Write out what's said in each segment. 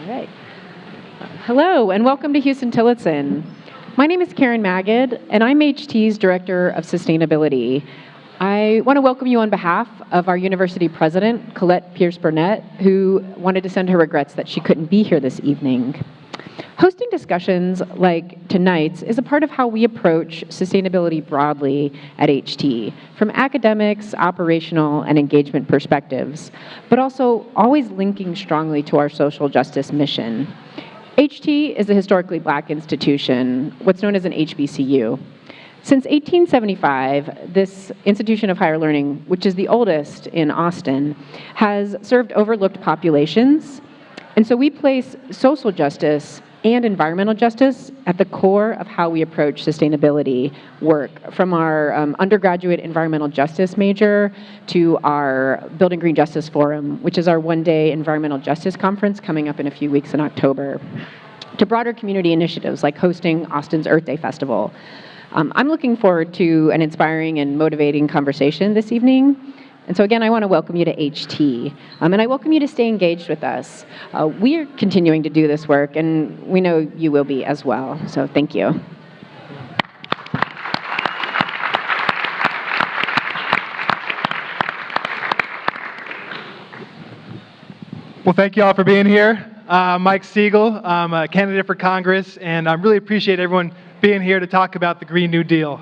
All right. Hello, and welcome to Huston-Tillotson. My name is Karen Magid, and I'm HT's Director of Sustainability. I want to welcome you on behalf of our university president, Colette Pierce-Burnett, who wanted to send her regrets that she couldn't be here this evening. Hosting discussions like tonight's is a part of how we approach sustainability broadly at HT, from academics, operational, and engagement perspectives, but also always linking strongly to our social justice mission. HT is a historically Black institution, what's known as an HBCU. Since 1875, this institution of higher learning, which is the oldest in Austin, has served overlooked populations, and so we place social justice and environmental justice at the core of how we approach sustainability work, from our undergraduate environmental justice major to our Building Green Justice Forum, which is our one-day environmental justice conference coming up in a few weeks in October, to broader community initiatives like hosting Austin's Earth Day Festival. I'm looking forward to an inspiring and motivating conversation this evening. And so again, I want to welcome you to HT, and I welcome you to stay engaged with us. We are continuing to do this work, and we know you will be as well, so thank you. Well, thank you all for being here. Mike Siegel, I'm a candidate for Congress, and I really appreciate everyone being here to talk about the Green New Deal.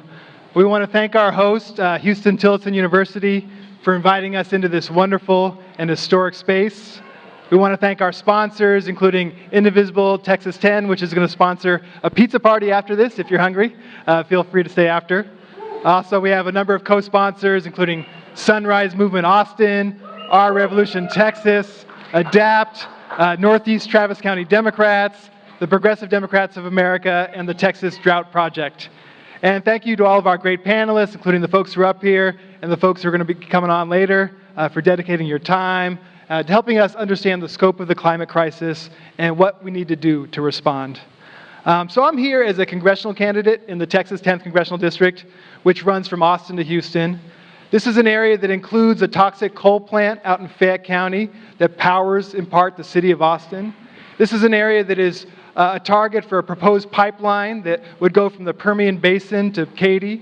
We want to thank our host, Huston-Tillotson University, for inviting us into this wonderful and historic space. We want to thank our sponsors, including Indivisible Texas 10, which is going to sponsor a pizza party after this. If you're hungry, feel free to stay after. Also, we have a number of co-sponsors, including Sunrise Movement Austin, Our Revolution Texas, ADAPT, Northeast Travis County Democrats, the Progressive Democrats of America, and the Texas Drought Project. And thank you to all of our great panelists, including the folks who are up here and the folks who are going to be coming on later, for dedicating your time to helping us understand the scope of the climate crisis and what we need to do to respond. So I'm here as a congressional candidate in the Texas 10th Congressional District, which runs from Austin to Houston. This is an area that includes a toxic coal plant out in Fayette County that powers, in part, the city of Austin. This is an area that is a target for a proposed pipeline that would go from the Permian Basin to Katy.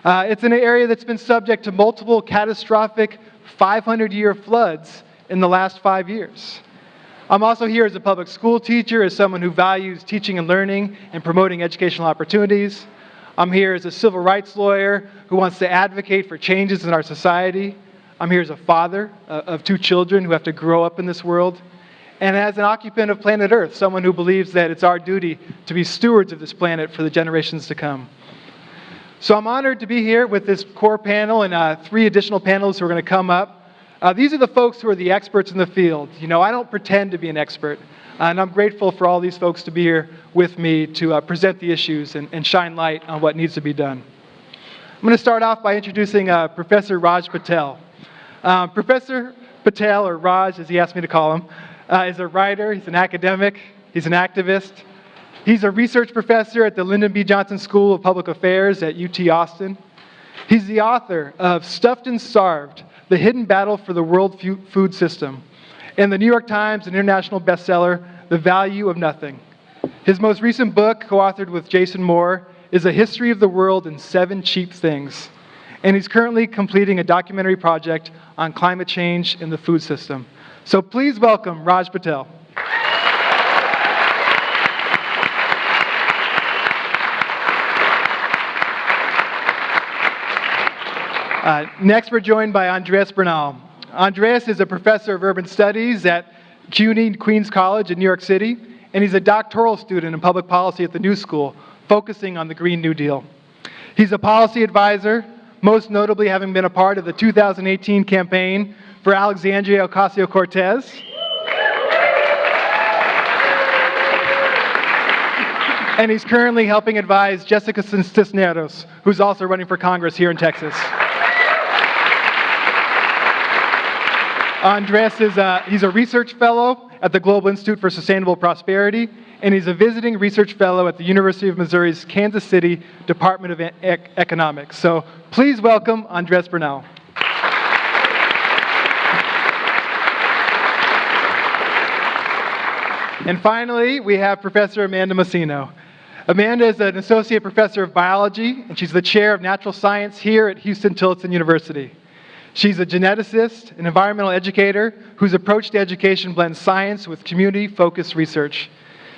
It's an area that's been subject to multiple catastrophic 500-year floods in the last 5 years. I'm also here as a public school teacher, as someone who values teaching and learning and promoting educational opportunities. I'm here as a civil rights lawyer who wants to advocate for changes in our society. I'm here as a father of 2 children who have to grow up in this world. And as an occupant of planet Earth, someone who believes that it's our duty to be stewards of this planet for the generations to come. So I'm honored to be here with this core panel and 3 additional panelists who are going to come up. These are the folks who are the experts in the field. You know, I don't pretend to be an expert, and I'm grateful for all these folks to be here with me to present the issues and shine light on what needs to be done. I'm going to start off by introducing Professor Raj Patel. Professor Patel, or Raj as he asked me to call him, is a writer, he's an academic, he's an activist. He's a research professor at the Lyndon B. Johnson School of Public Affairs at UT Austin. He's the author of Stuffed and Starved, The Hidden Battle for the World Food System, and the New York Times and international bestseller, The Value of Nothing. His most recent book, co-authored with Jason Moore, is A History of the World in 7 Cheap Things. And he's currently completing a documentary project on climate change in the food system. So please welcome Raj Patel. Next, we're joined by Andrés Bernal. Andrés is a professor of urban studies at CUNY Queens College in New York City, and he's a doctoral student in public policy at the New School, focusing on the Green New Deal. He's a policy advisor, most notably having been a part of the 2018 campaign for Alexandria Ocasio-Cortez. And he's currently helping advise Jessica Cisneros, who's also running for Congress here in Texas. Andrés he's a research fellow at the Global Institute for Sustainable Prosperity, and he's a visiting research fellow at the University of Missouri's Kansas City Department of Economics. So please welcome Andrés Bernal. And finally, we have Professor Amanda Masino. Amanda is an associate professor of biology, and she's the chair of natural science here at Huston-Tillotson University. She's a geneticist, an environmental educator whose approach to education blends science with community-focused research.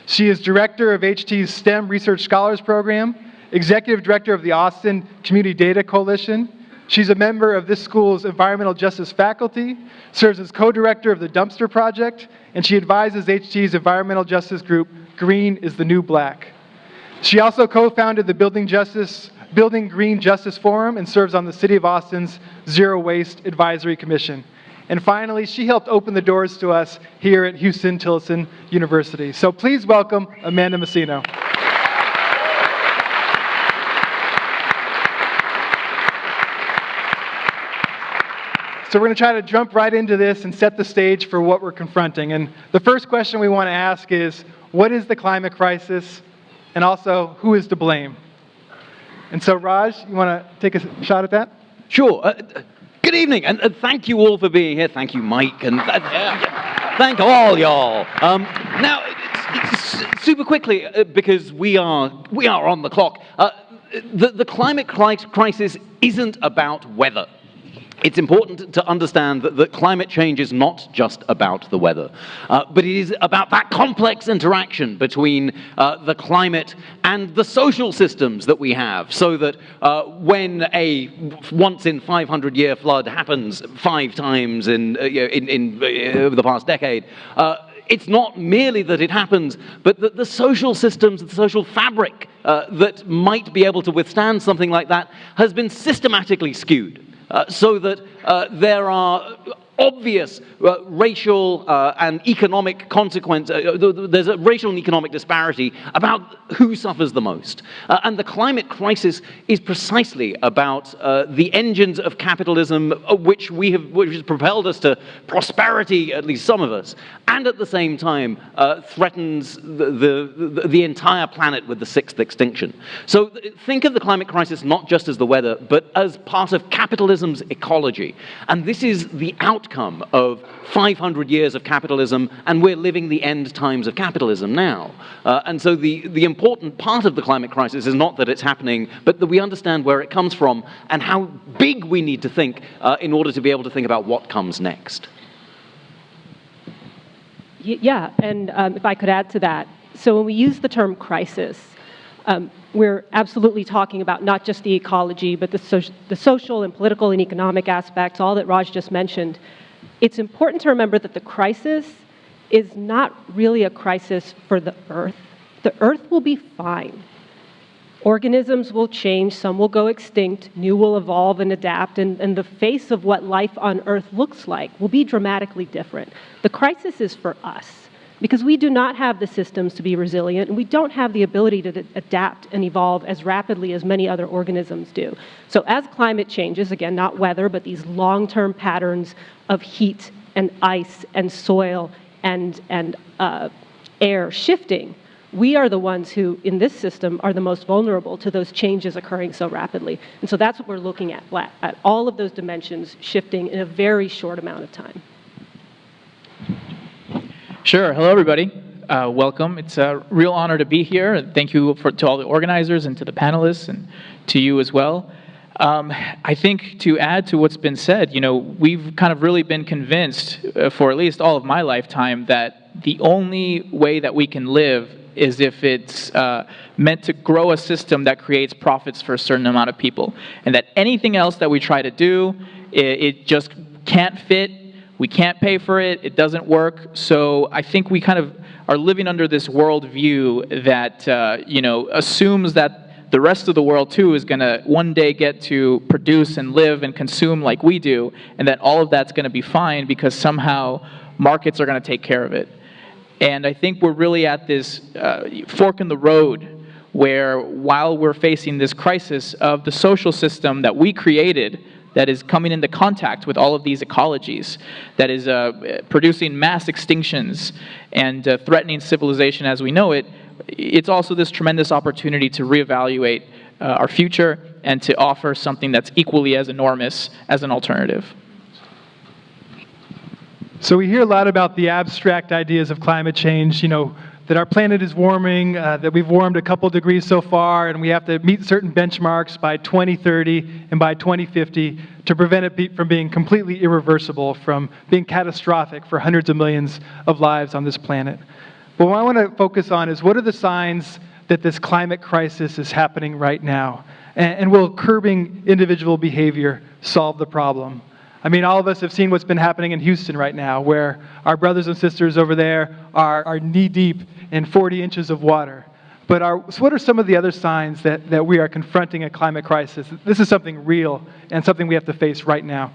She is director of HT's STEM Research Scholars Program, executive director of the Austin Community Data Coalition. She's a member of this school's environmental justice faculty, serves as co-director of the Dumpster Project, and she advises HT's environmental justice group, Green is the New Black. She also co-founded the Building Green Justice Forum and serves on the City of Austin's Zero Waste Advisory Commission. And finally, she helped open the doors to us here at Huston-Tillotson University. So please welcome Amanda Masino. So we're going to try to jump right into this and set the stage for what we're confronting. And the first question we want to ask is, what is the climate crisis? And also, who is to blame? And so, Raj, you want to take a shot at that? Sure. Good evening, and thank you all for being here. Thank you, Mike, and thank all y'all. Now, it's super quickly, because we are on the clock. The climate crisis isn't about weather. It's important to understand that climate change is not just about the weather, but it is about that complex interaction between the climate and the social systems that we have, so that when a once-in-500-year flood happens 5 times in over the past decade, it's not merely that it happens, but that the social systems, the social fabric that might be able to withstand something like that has been systematically skewed. So that there are obvious racial and economic consequences. There's a racial and economic disparity about who suffers the most. And the climate crisis is precisely about the engines of capitalism which has propelled us to prosperity, at least some of us, and at the same time threatens the entire planet with the 6th extinction. So think of the climate crisis not just as the weather, but as part of capitalism's ecology. And this is the outcome of 500 years of capitalism, and we're living the end times of capitalism now. And so the important part of the climate crisis is not that it's happening, but that we understand where it comes from and how big we need to think in order to be able to think about what comes next. Yeah, and if I could add to that, so when we use the term crisis, we're absolutely talking about not just the ecology, but the social and political and economic aspects, all that Raj just mentioned. It's important to remember that the crisis is not really a crisis for the Earth. The Earth will be fine. Organisms will change, some will go extinct, new will evolve and adapt, and the face of what life on Earth looks like will be dramatically different. The crisis is for us, because we do not have the systems to be resilient, and we don't have the ability to adapt and evolve as rapidly as many other organisms do. So as climate changes, again, not weather, but these long-term patterns of heat and ice and soil and air shifting, we are the ones who, in this system, are the most vulnerable to those changes occurring so rapidly. And so that's what we're looking at all of those dimensions shifting in a very short amount of time. Sure. Hello, everybody. Welcome. It's a real honor to be here. Thank you to all the organizers and to the panelists and to you as well. I think to add to what's been said, we've kind of really been convinced for at least all of my lifetime that the only way that we can live is if it's meant to grow a system that creates profits for a certain amount of people. And that anything else that we try to do, it just can't fit. We can't pay for it. It doesn't work. So I think we kind of are living under this worldview that, assumes that the rest of the world, too, is going to one day get to produce and live and consume like we do, and that all of that's going to be fine because somehow markets are going to take care of it. And I think we're really at this fork in the road where, while we're facing this crisis of the social system that we created that is coming into contact with all of these ecologies, that is producing mass extinctions and threatening civilization as we know it, it's also this tremendous opportunity to reevaluate our future and to offer something that's equally as enormous as an alternative. So we hear a lot about the abstract ideas of climate change, that our planet is warming, that we've warmed a couple degrees so far, and we have to meet certain benchmarks by 2030 and by 2050 to prevent it from being completely irreversible, from being catastrophic for hundreds of millions of lives on this planet. But what I want to focus on is, what are the signs that this climate crisis is happening right now? And will curbing individual behavior solve the problem? I mean, all of us have seen what's been happening in Houston right now, where our brothers and sisters over there are knee-deep in 40 inches of water. But so what are some of the other signs that we are confronting a climate crisis? This is something real and something we have to face right now.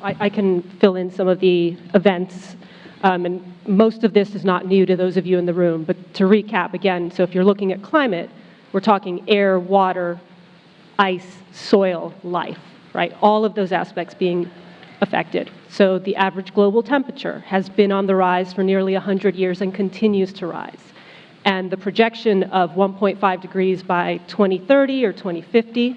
I can fill in some of the events, and most of this is not new to those of you in the room, but to recap again, so if you're looking at climate, we're talking air, water, ice, soil, life, right? All of those aspects being affected. So the average global temperature has been on the rise for nearly 100 years and continues to rise. And the projection of 1.5 degrees by 2030 or 2050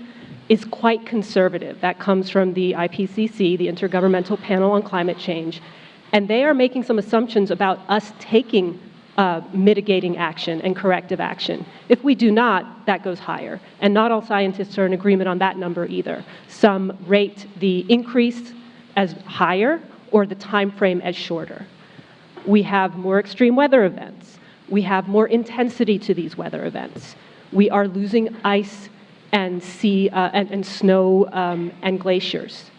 is quite conservative. That comes from the IPCC, the Intergovernmental Panel on Climate Change. And they are making some assumptions about us taking mitigating action and corrective action. If we do not, that goes higher. And not all scientists are in agreement on that number either. Some rate the increase as higher or the time frame as shorter. We have more extreme weather events. We have more intensity to these weather events. We are losing ice and sea and snow and glaciers,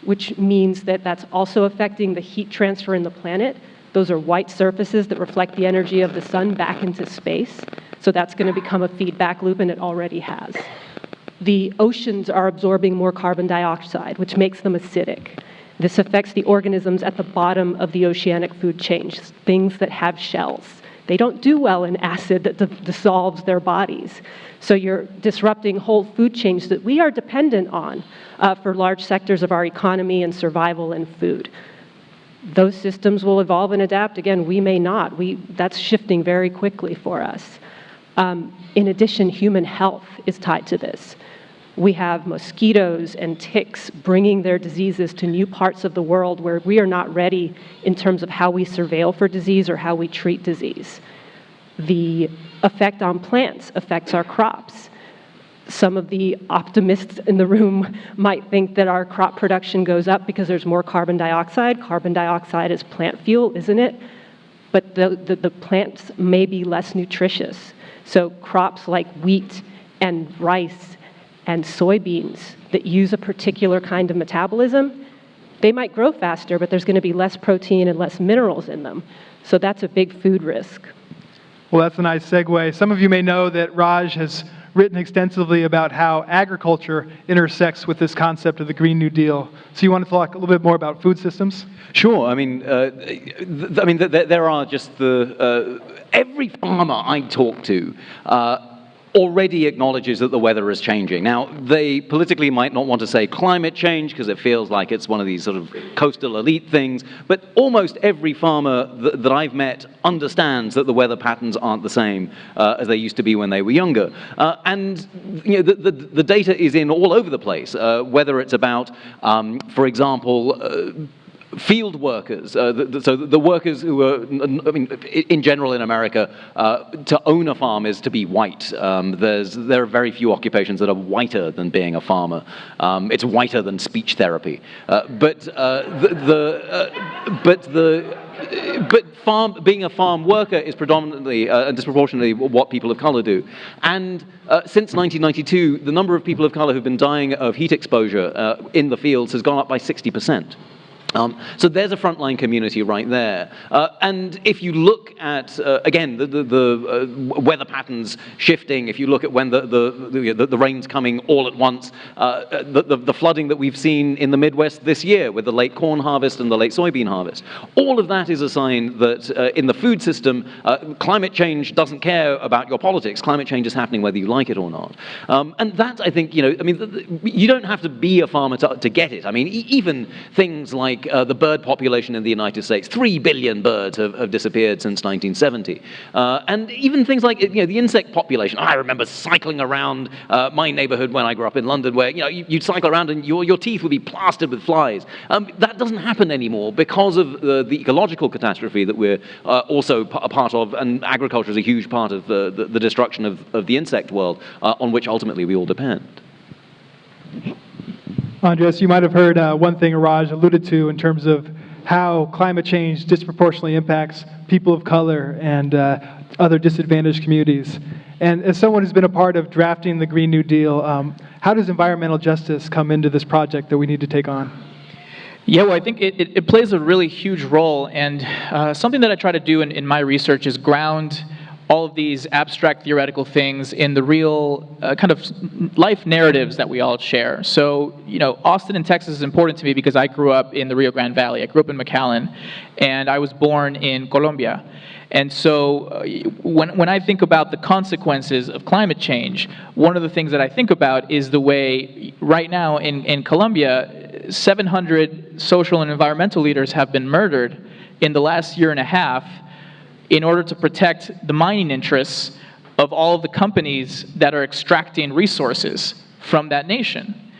which means that that's also affecting the heat transfer in the planet. Those are white surfaces that reflect the energy of the sun back into space. So that's going to become a feedback loop, and it already has. The oceans are absorbing more carbon dioxide, which makes them acidic. This affects the organisms at the bottom of the oceanic food chain, things that have shells. They don't do well in acid that dissolves their bodies. So you're disrupting whole food chains that we are dependent on for large sectors of our economy and survival and food. Those systems will evolve and adapt. Again, we may not. That's shifting very quickly for us. In addition, human health is tied to this. We have mosquitoes and ticks bringing their diseases to new parts of the world where we are not ready in terms of how we surveil for disease or how we treat disease. The effect on plants affects our crops. Some of the optimists in the room might think that our crop production goes up because there's more carbon dioxide. Carbon dioxide is plant fuel, isn't it? But the plants may be less nutritious. So crops like wheat and rice and soybeans that use a particular kind of metabolism, they might grow faster, but there's going to be less protein and less minerals in them. So that's a big food risk. Well, that's a nice segue. Some of you may know that Raj has written extensively about how agriculture intersects with this concept of the Green New Deal. So you want to talk a little bit more about food systems? Sure. I mean, there are just every farmer I talk to already acknowledges that the weather is changing. Now, they politically might not want to say climate change because it feels like it's one of these sort of coastal elite things, but almost every farmer that I've met understands that the weather patterns aren't the same as they used to be when they were younger. And the data is in all over the place, whether it's about, for example, field workers, so the workers who are, in general in America, to own a farm is to be white. There are very few occupations that are whiter than being a farmer. It's whiter than speech therapy. But being a farm worker is predominantly and disproportionately what people of color do. And since 1992, the number of people of color who've been dying of heat exposure in the fields has gone up by 60%. So there's a frontline community right there. And if you look at, again, the weather patterns shifting, if you look at when the rain's coming all at once, the flooding that we've seen in the Midwest this year with the late corn harvest and the late soybean harvest, all of that is a sign that in the food system, climate change doesn't care about your politics. Climate change is happening whether you like it or not. And that, I think, you don't have to be a farmer to get it. I mean, even things like like the bird population in the United States. 3 billion birds have disappeared since 1970. And even things like the insect population. I remember cycling around my neighborhood when I grew up in London, where you'd cycle around and your teeth would be plastered with flies. That doesn't happen anymore because of the ecological catastrophe that we're also a part of, and agriculture is a huge part of the destruction of the insect world, on which ultimately we all depend. Andrés, you might have heard one thing Raj alluded to in terms of how climate change disproportionately impacts people of color and other disadvantaged communities. And as someone who's been a part of drafting the Green New Deal, how does environmental justice come into this project that we need to take on? Yeah, well, I think it plays a really huge role, and something that I try to do in my research is ground all of these abstract theoretical things in the real kind of life narratives that we all share. So, Austin in Texas is important to me because I grew up in the Rio Grande Valley. I grew up in McAllen, and I was born in Colombia. And so when I think about the consequences of climate change, one of the things that I think about is the way right now in Colombia, 700 social and environmental leaders have been murdered in the last year and a half in order to protect the mining interests of all of the companies that are extracting resources from that nation.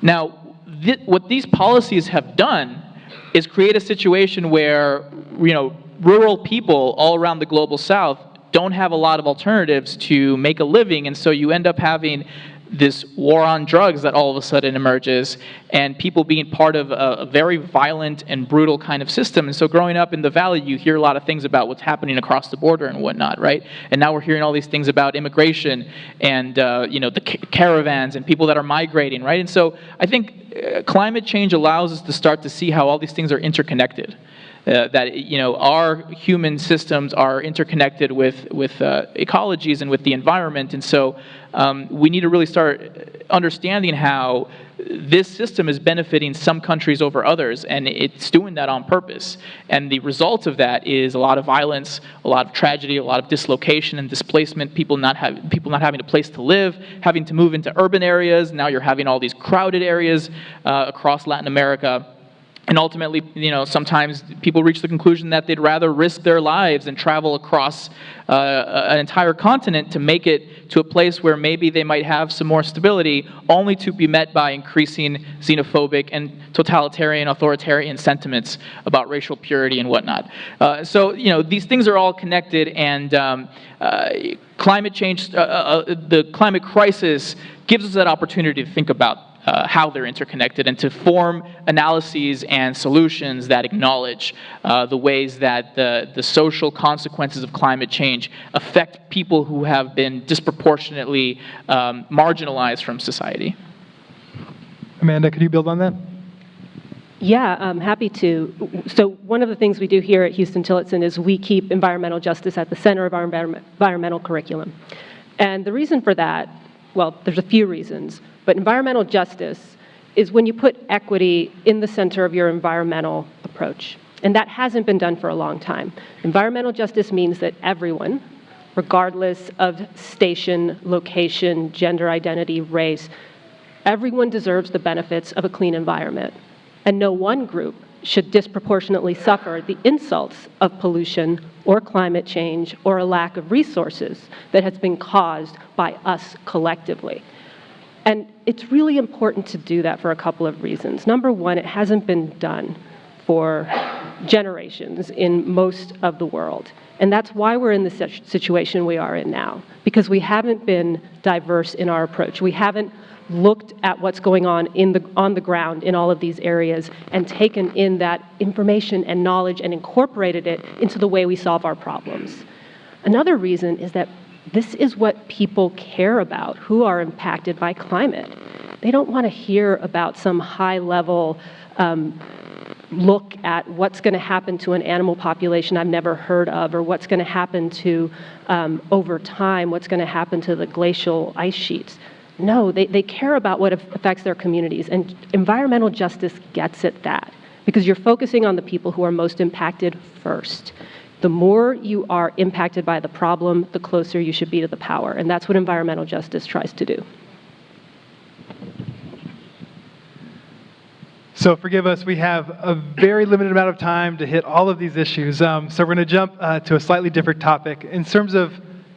Now, what these policies have done is create a situation where, rural people all around the global south don't have a lot of alternatives to make a living, and so you end up having this war on drugs that all of a sudden emerges, and people being part of a very violent and brutal kind of system. And so growing up in the valley, you hear a lot of things about what's happening across the border and whatnot, right? And now we're hearing all these things about immigration and the caravans and people that are migrating, right? And so I think climate change allows us to start to see how all these things are interconnected. That our human systems are interconnected with ecologies and with the environment, and so we need to really start understanding how this system is benefiting some countries over others, and it's doing that on purpose. And the result of that is a lot of violence, a lot of tragedy, a lot of dislocation and displacement. People not having a place to live, having to move into urban areas. Now you're having all these crowded areas across Latin America. And ultimately, sometimes people reach the conclusion that they'd rather risk their lives and travel across an entire continent to make it to a place where maybe they might have some more stability, only to be met by increasing xenophobic and totalitarian, authoritarian sentiments about racial purity and whatnot. So, these things are all connected, and climate change, the climate crisis gives us that opportunity to think about how they're interconnected and to form analyses and solutions that acknowledge the ways that the social consequences of climate change affect people who have been disproportionately marginalized from society. Amanda, could you build on that? Yeah, I'm happy to. So one of the things we do here at Huston-Tillotson is we keep environmental justice at the center of our environmental curriculum. And the reason for that, well, there's a few reasons. But environmental justice is when you put equity in the center of your environmental approach. And that hasn't been done for a long time. Environmental justice means that everyone, regardless of station, location, gender identity, race, everyone deserves the benefits of a clean environment. And no one group should disproportionately suffer the insults of pollution or climate change or a lack of resources that has been caused by us collectively. And it's really important to do that for a couple of reasons. Number one, it hasn't been done for generations in most of the world. And that's why we're in the situation we are in now, because we haven't been diverse in our approach. We haven't looked at what's going on on the ground in all of these areas and taken in that information and knowledge and incorporated it into the way we solve our problems. Another reason is that this is what people care about who are impacted by climate. They don't want to hear about some high-level look at what's going to happen to an animal population I've never heard of, or what's going to happen to, over time, what's going to happen to the glacial ice sheets. No, they care about what affects their communities, and environmental justice gets at that, because you're focusing on the people who are most impacted first. The more you are impacted by the problem, the closer you should be to the power, and that's what environmental justice tries to do. So forgive us, we have a very limited amount of time to hit all of these issues. So we're going to jump to a slightly different topic in terms of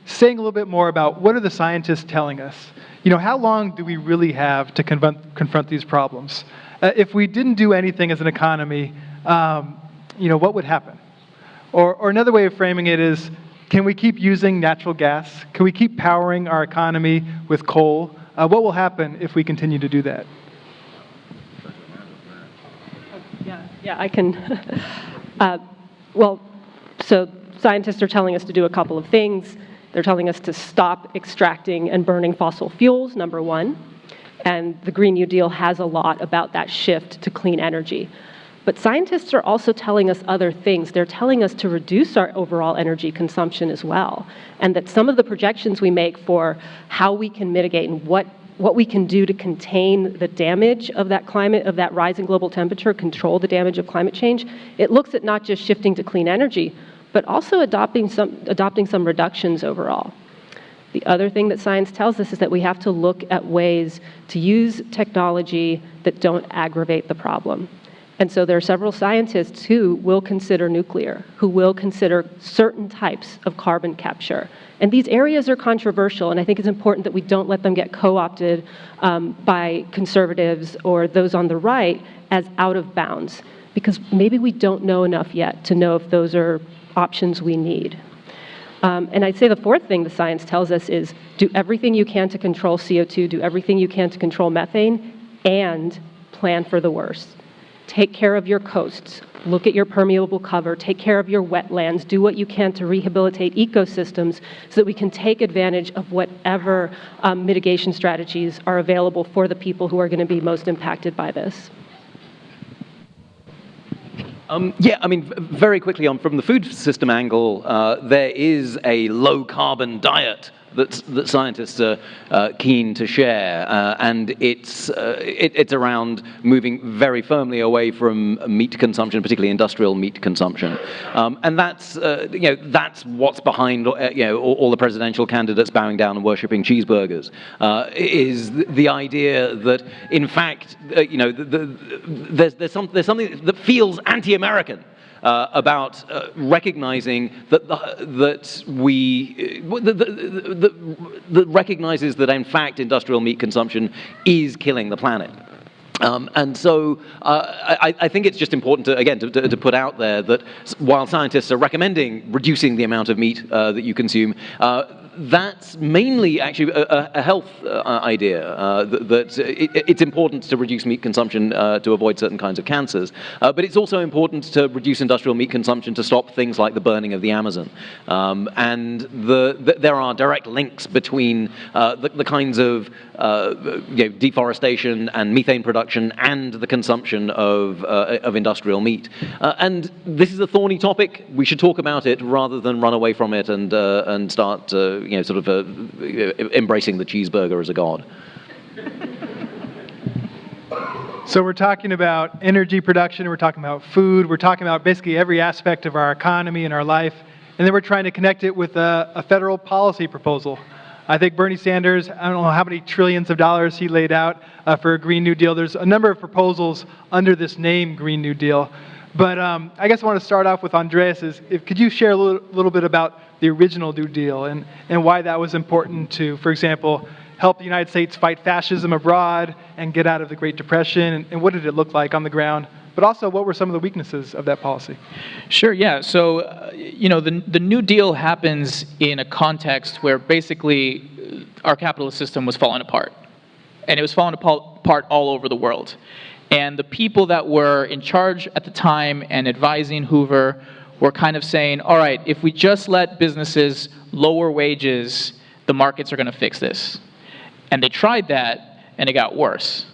saying a little bit more about what are the scientists telling us? How long do we really have to confront these problems? If we didn't do anything as an economy, what would happen? Or another way of framing it is, can we keep using natural gas? Can we keep powering our economy with coal? What will happen if we continue to do that? Yeah, I can. So scientists are telling us to do a couple of things. They're telling us to stop extracting and burning fossil fuels, number one. And the Green New Deal has a lot about that shift to clean energy. But scientists are also telling us other things. They're telling us to reduce our overall energy consumption as well. And that some of the projections we make for how we can mitigate and what we can do to contain the damage of that climate, of that rise in global temperature, control the damage of climate change, it looks at not just shifting to clean energy, but also adopting some reductions overall. The other thing that science tells us is that we have to look at ways to use technology that don't aggravate the problem. And so there are several scientists who will consider nuclear, who will consider certain types of carbon capture. And these areas are controversial, and I think it's important that we don't let them get co-opted by conservatives or those on the right as out of bounds, because maybe we don't know enough yet to know if those are options we need. And I'd say the fourth thing the science tells us is do everything you can to control CO2, do everything you can to control methane, and plan for the worst. Take care of your coasts, look at your permeable cover, take care of your wetlands, do what you can to rehabilitate ecosystems so that we can take advantage of whatever mitigation strategies are available for the people who are going to be most impacted by this. Very quickly from the food system angle, there is a low-carbon diet that scientists are keen to share, and it's around moving very firmly away from meat consumption, particularly industrial meat consumption, and that's what's behind all the presidential candidates bowing down and worshipping cheeseburgers, is the idea that in fact there's something that feels anti-American. About recognizing that recognizes that in fact industrial meat consumption is killing the planet. And so I think it's just important to put out there that while scientists are recommending reducing the amount of meat that you consume, that's mainly actually a health idea, that it's important to reduce meat consumption to avoid certain kinds of cancers. But it's also important to reduce industrial meat consumption to stop things like the burning of the Amazon. And there are direct links between the kinds of deforestation and methane production and the consumption of industrial meat. And this is a thorny topic. We should talk about it rather than run away from it and start embracing the cheeseburger as a god. So we're talking about energy production, we're talking about food, we're talking about basically every aspect of our economy and our life, and then we're trying to connect it with a federal policy proposal. I think Bernie Sanders, I don't know how many trillions of dollars he laid out for a Green New Deal. There's a number of proposals under this name Green New Deal. But I guess I want to start off with Andrés. Could you share a little bit about the original New Deal and why that was important to, for example, help the United States fight fascism abroad and get out of the Great Depression, and what did it look like on the ground? But also, what were some of the weaknesses of that policy? Sure, yeah. So, the New Deal happens in a context where basically our capitalist system was falling apart. And it was falling apart all over the world. And the people that were in charge at the time and advising Hoover were kind of saying, all right, if we just let businesses lower wages, the markets are going to fix this. And they tried that, and it got worse.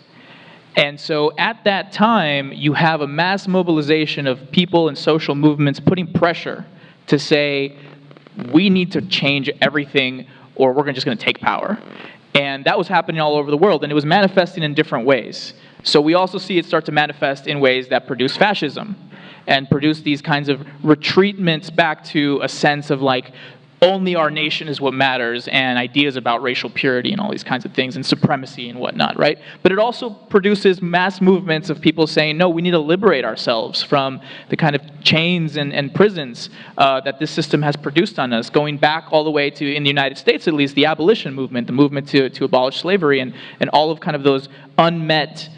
And so at that time, you have a mass mobilization of people and social movements putting pressure to say, we need to change everything or we're just going to take power. And that was happening all over the world, and it was manifesting in different ways. So we also see it start to manifest in ways that produce fascism and produce these kinds of retreatments back to a sense of like only our nation is what matters, and ideas about racial purity and all these kinds of things, and supremacy and whatnot, right? But it also produces mass movements of people saying, no, we need to liberate ourselves from the kind of chains and prisons that this system has produced on us, going back all the way to, in the United States at least, the abolition movement, the movement to abolish slavery, and all of kind of those unmet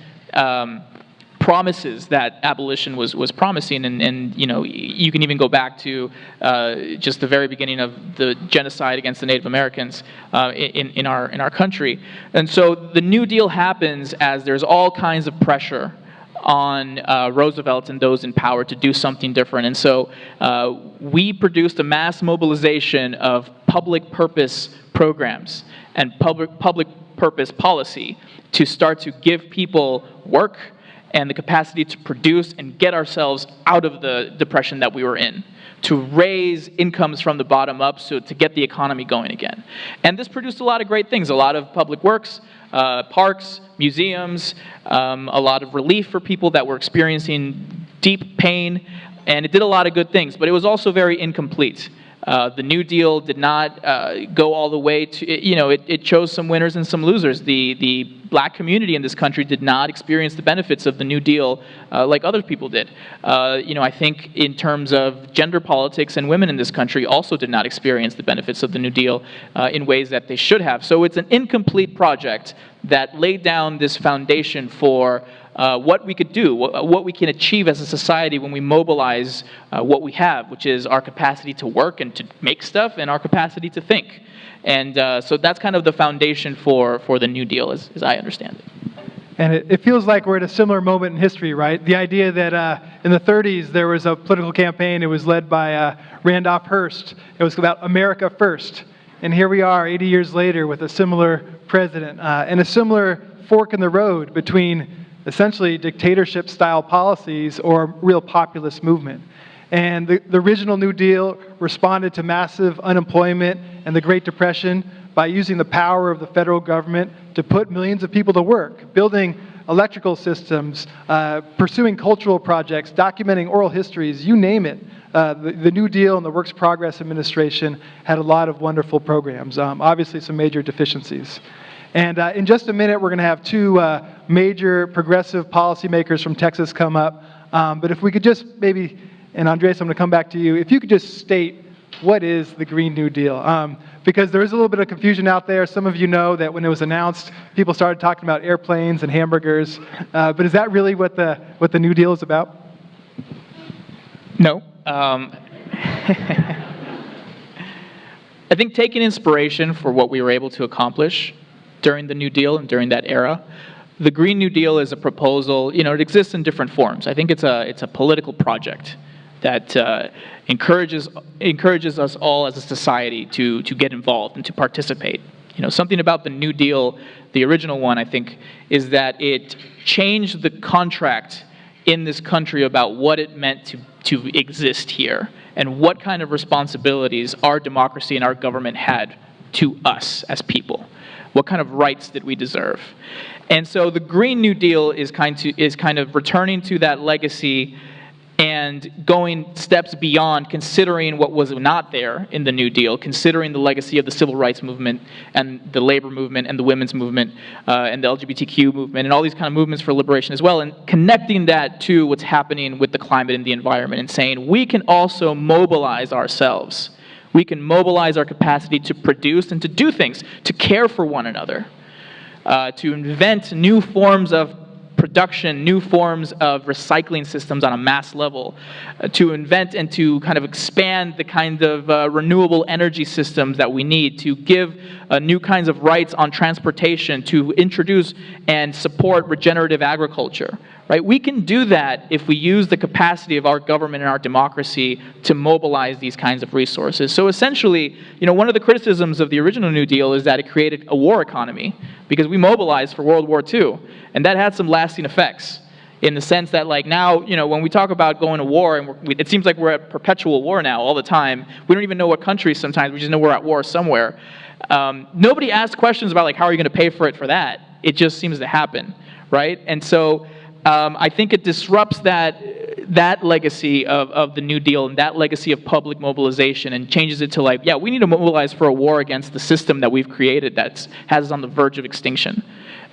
promises that abolition was promising, and you can even go back to just the very beginning of the genocide against the Native Americans in our country. And so the New Deal happens as there's all kinds of pressure on Roosevelt and those in power to do something different. And so we produced a mass mobilization of public purpose programs and public purpose policy to start to give people work and the capacity to produce and get ourselves out of the depression that we were in, to raise incomes from the bottom up, so to get the economy going again. And this produced a lot of great things, a lot of public works, parks, museums, a lot of relief for people that were experiencing deep pain, and it did a lot of good things, but it was also very incomplete. The New Deal did not go all the way to, it chose some winners and some losers. The black community in this country did not experience the benefits of the New Deal like other people did. I think in terms of gender politics, and women in this country also did not experience the benefits of the New Deal in ways that they should have. So it's an incomplete project that laid down this foundation for what we could do, what we can achieve as a society when we mobilize what we have, which is our capacity to work and to make stuff, and our capacity to think. And so that's kind of the foundation for the New Deal, as I understand it. And it feels like we're at a similar moment in history, right? The idea that in the 30s there was a political campaign. It was led by Randolph Hearst. It was about America first. And here we are 80 years later with a similar president and a similar fork in the road between essentially dictatorship-style policies or real populist movement. And the original New Deal responded to massive unemployment and the Great Depression by using the power of the federal government to put millions of people to work, building electrical systems, pursuing cultural projects, documenting oral histories, you name it. The New Deal and the Works Progress Administration had a lot of wonderful programs, obviously some major deficiencies. And in just a minute, we're going to have two major progressive policymakers from Texas come up. But if we could just maybe, and Andrés, I'm going to come back to you, if you could just state what is the Green New Deal? Because there is a little bit of confusion out there. Some of you know that when it was announced, people started talking about airplanes and hamburgers. But is that really what the New Deal is about? No. I think taking inspiration for what we were able to accomplish during the New Deal and during that era, the Green New Deal is a proposal. It exists in different forms. I think it's a political project that encourages us all as a society to get involved and to participate. Something about the New Deal, the original one, I think, is that it changed the contract in this country about what it meant to exist here and what kind of responsibilities our democracy and our government had to us as people. What kind of rights did we deserve? And so the Green New Deal is kind of returning to that legacy and going steps beyond, considering what was not there in the New Deal, considering the legacy of the civil rights movement and the labor movement and the women's movement and the LGBTQ movement and all these kind of movements for liberation as well, and connecting that to what's happening with the climate and the environment, and saying we can also mobilize ourselves. We can mobilize our capacity to produce and to do things, to care for one another, to invent new forms of production, new forms of recycling systems on a mass level, to invent and to kind of expand the kind of renewable energy systems that we need, to give new kinds of rights on transportation, to introduce and support regenerative agriculture. Right? We can do that if we use the capacity of our government and our democracy to mobilize these kinds of resources. So essentially, one of the criticisms of the original New Deal is that it created a war economy because we mobilized for World War II, and that had some lasting effects in the sense that, like, now, when we talk about going to war, and it seems like we're at perpetual war now all the time. We don't even know what countries sometimes. We just know we're at war somewhere. Nobody asks questions about, like, how are you going to pay for it for that? It just seems to happen, right? And so I think it disrupts that that legacy of the New Deal and that legacy of public mobilization and changes it to like, yeah, we need to mobilize for a war against the system that we've created that has us on the verge of extinction.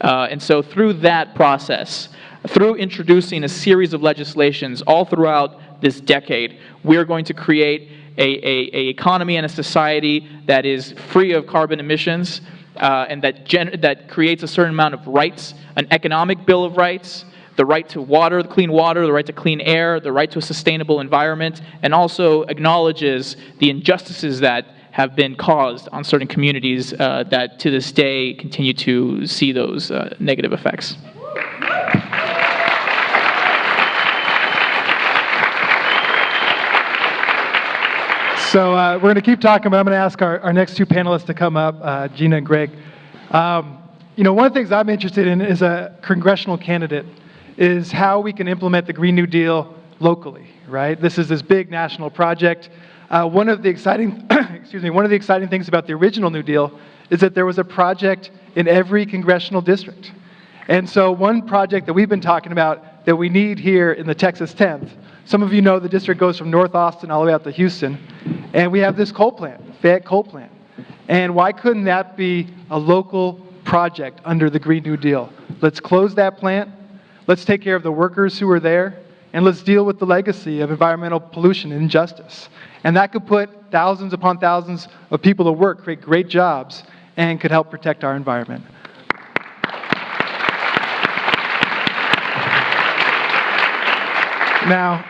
And so through that process, through introducing a series of legislations all throughout this decade, we're going to create a economy and a society that is free of carbon emissions, and that creates a certain amount of rights, an economic bill of rights, the right to clean water, the right to clean air, the right to a sustainable environment, and also acknowledges the injustices that have been caused on certain communities that to this day continue to see those negative effects. So we're going to keep talking, but I'm going to ask our next two panelists to come up, Gina and Greg. One of the things I'm interested in as a congressional candidate is how we can implement the Green New Deal locally, right? This is this big national project. One of the exciting, one of the exciting things about the original New Deal is that there was a project in every congressional district. And so one project that we've been talking about that we need here in the Texas 10th, some of you know the district goes from North Austin all the way out to Houston, and we have this coal plant, Fayette Coal Plant. And why couldn't that be a local project under the Green New Deal? Let's close that plant, let's take care of the workers who are there, and let's deal with the legacy of environmental pollution and injustice. And that could put thousands upon thousands of people to work, create great jobs, and could help protect our environment. Now,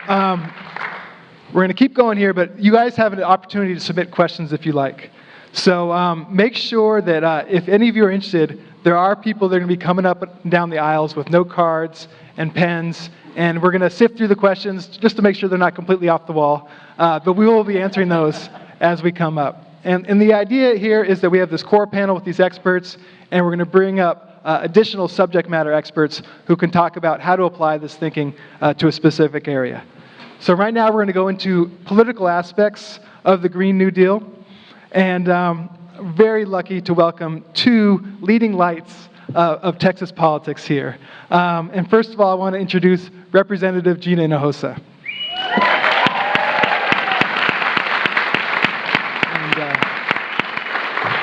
we're going to keep going here, but you guys have an opportunity to submit questions if you like. So make sure that if any of you are interested, there are people that are going to be coming up and down the aisles with note cards and pens, and we're going to sift through the questions just to make sure they're not completely off the wall. But we will be answering those as we come up. And the idea here is that we have this core panel with these experts, and we're going to bring up additional subject matter experts who can talk about how to apply this thinking to a specific area. So right now we're going to go into political aspects of the Green New Deal, and very lucky to welcome two leading lights of Texas politics here. And first of all, I want to introduce Representative Gina Hinojosa.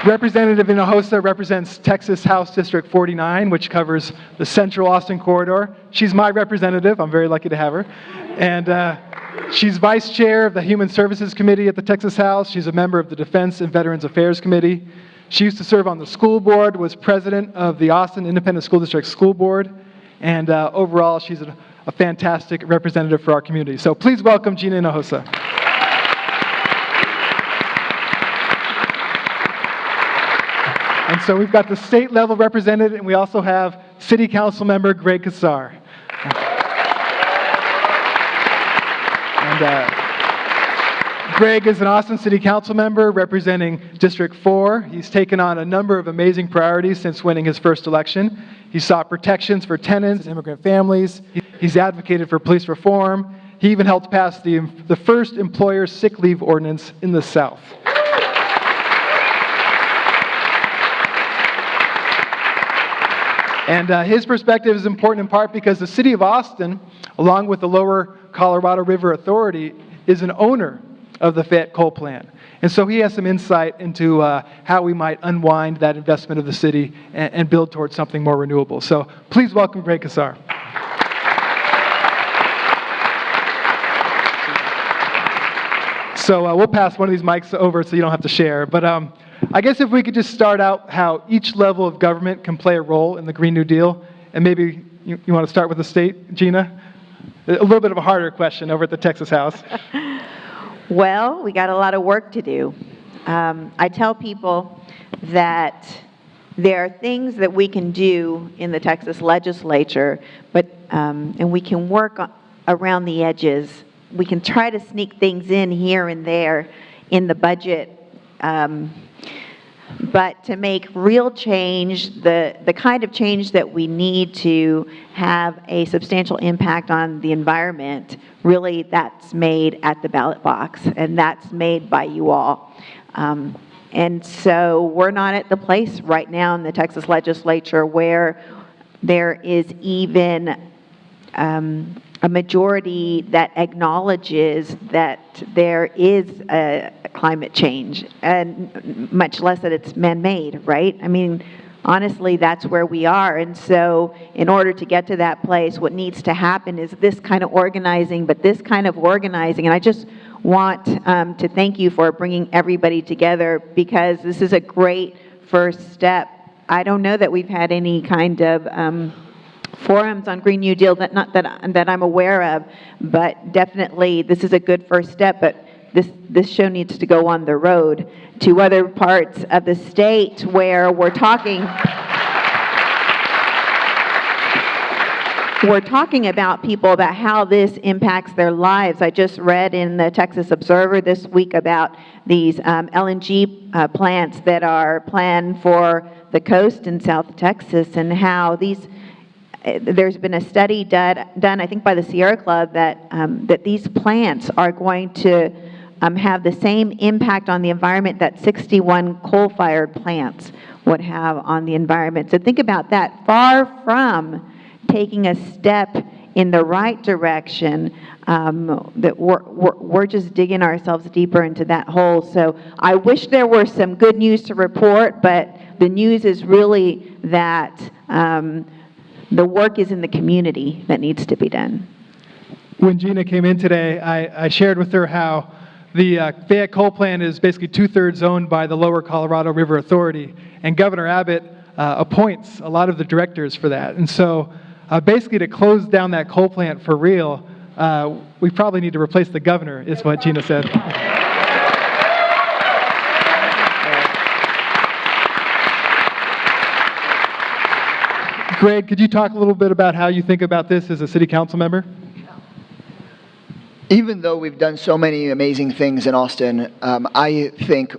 Representative Hinojosa represents Texas House District 49, which covers the Central Austin corridor. She's my representative. I'm very lucky to have her. And she's vice chair of the Human Services Committee at the Texas House. She's a member of the Defense and Veterans Affairs Committee. She used to serve on the school board, was president of the Austin Independent School District School Board. And overall, she's a fantastic representative for our community. So please welcome Gina Hinojosa. And so we've got the state level represented, and we also have City Council member Greg Casar. And Greg is an Austin City Council member representing District 4. He's taken on a number of amazing priorities since winning his first election. He sought protections for tenants, immigrant families. He's advocated for police reform. He even helped pass the first employer sick leave ordinance in the South. And his perspective is important in part because the city of Austin, along with the Lower Colorado River Authority, is an owner of the Fayette Coal Plant. And so he has some insight into how we might unwind that investment of the city and build towards something more renewable. So please welcome Greg Casar. So we'll pass one of these mics over so you don't have to share. But I guess if we could just start out how each level of government can play a role in the Green New Deal, and maybe you want to start with the state, Gina? A little bit of a harder question over at the Texas House. Well, we got a lot of work to do. I tell people that there are things that we can do in the Texas legislature, but and we can work around the edges. We can try to sneak things in here and there in the budget. But to make real change, the kind of change that we need to have a substantial impact on the environment, really that's made at the ballot box, and that's made by you all. And so we're not at the place right now in the Texas legislature where there is even a majority that acknowledges that there is a climate change, and much less that it's man-made, right? I mean, honestly, that's where we are. And so in order to get to that place, what needs to happen is this kind of organizing, but this kind of organizing. And I just want to thank you for bringing everybody together, because this is a great first step. I don't know that we've had any kind of forums on Green New Deal that I'm aware of, but definitely this is a good first step. But this show needs to go on the road to other parts of the state where we're talking about people, about how this impacts their lives. I just read in the Texas Observer this week about these LNG plants that are planned for the coast in South Texas, and how there's been a study done, I think, by the Sierra Club that these plants are going to have the same impact on the environment that 61 coal-fired plants would have on the environment. So think about that. Far from taking a step in the right direction, that we're just digging ourselves deeper into that hole. So I wish there were some good news to report, but the news is really that the work is in the community that needs to be done. When Gina came in today, I shared with her how the Fayette coal plant is basically 2/3 owned by the Lower Colorado River Authority, and Governor Abbott appoints a lot of the directors for that. And so basically to close down that coal plant for real, we probably need to replace the governor, is what Gina said. Greg, could you talk a little bit about how you think about this as a city council member? Even though we've done so many amazing things in Austin, I think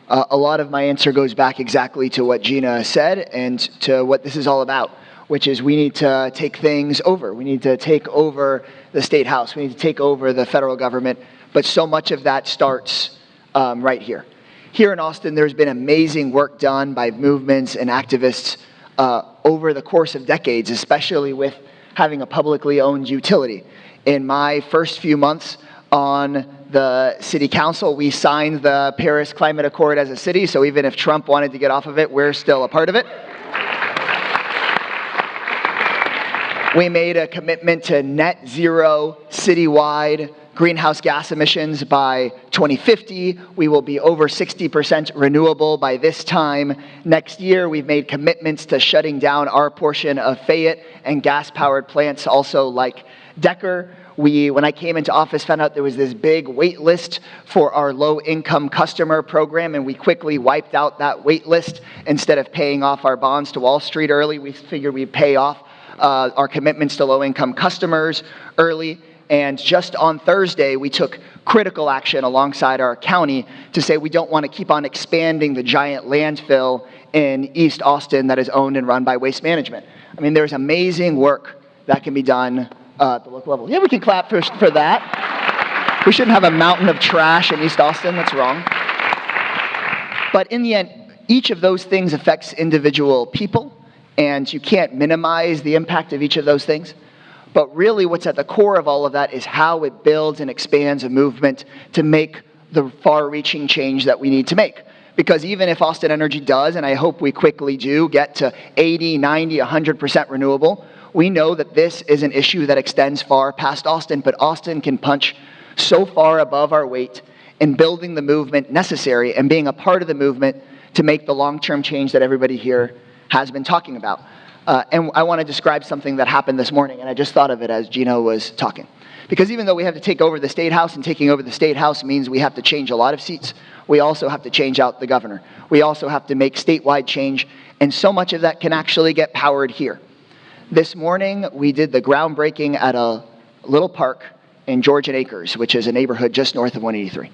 a lot of my answer goes back exactly to what Gina said and to what this is all about, which is we need to take things over. We need to take over the state house. We need to take over the federal government. But so much of that starts right here. Here in Austin, there's been amazing work done by movements and activists over the course of decades, especially with having a publicly owned utility. In my first few months on the city council, we signed the Paris Climate Accord as a city, so even if Trump wanted to get off of it, we're still a part of it. We made a commitment to net zero citywide greenhouse gas emissions by 2050. We will be over 60% renewable by this time next year. We've made commitments to shutting down our portion of Fayette and gas-powered plants also like Decker. When I came into office, found out there was this big wait list for our low-income customer program, and we quickly wiped out that wait list. Instead of paying off our bonds to Wall Street early, we figured we'd pay off our commitments to low-income customers early. And just on Thursday, we took critical action alongside our county to say we don't want to keep on expanding the giant landfill in East Austin that is owned and run by Waste Management. I mean, there's amazing work that can be done at the local level. Yeah, we can clap for that. We shouldn't have a mountain of trash in East Austin. That's wrong. But in the end, each of those things affects individual people, and you can't minimize the impact of each of those things. But really what's at the core of all of that is how it builds and expands a movement to make the far-reaching change that we need to make. Because even if Austin Energy does, and I hope we quickly do, get to 80, 90, 100% renewable, we know that this is an issue that extends far past Austin, but Austin can punch so far above our weight in building the movement necessary and being a part of the movement to make the long-term change that everybody here has been talking about. And I want to describe something that happened this morning, and I just thought of it as Gina was talking. Because even though we have to take over the State House, and taking over the State House means we have to change a lot of seats, we also have to change out the governor. We also have to make statewide change, and so much of that can actually get powered here. This morning, we did the groundbreaking at a little park in Georgian Acres, which is a neighborhood just north of 183.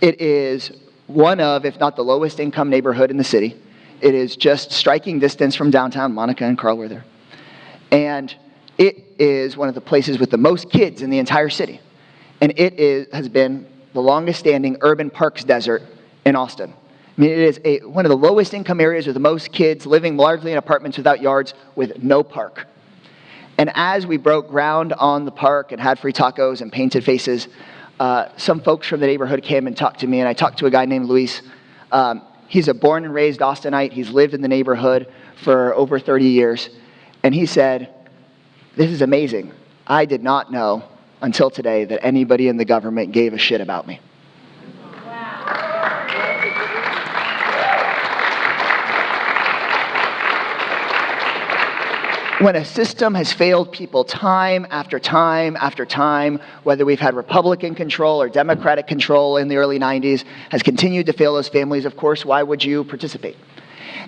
It is one of, if not the lowest income neighborhood in the city. It is just striking distance from downtown. Monica and Carl were there. And it is one of the places with the most kids in the entire city. And it has been the longest standing urban parks desert in Austin. I mean, it is one of the lowest income areas with the most kids living largely in apartments without yards with no park. And as we broke ground on the park and had free tacos and painted faces, some folks from the neighborhood came and talked to me, and I talked to a guy named Luis. He's a born and raised Austinite. He's lived in the neighborhood for over 30 years. And he said, "This is amazing. I did not know until today that anybody in the government gave a shit about me." When a system has failed people time after time after time, whether we've had Republican control or Democratic control in the early 90s, has continued to fail those families, of course, why would you participate?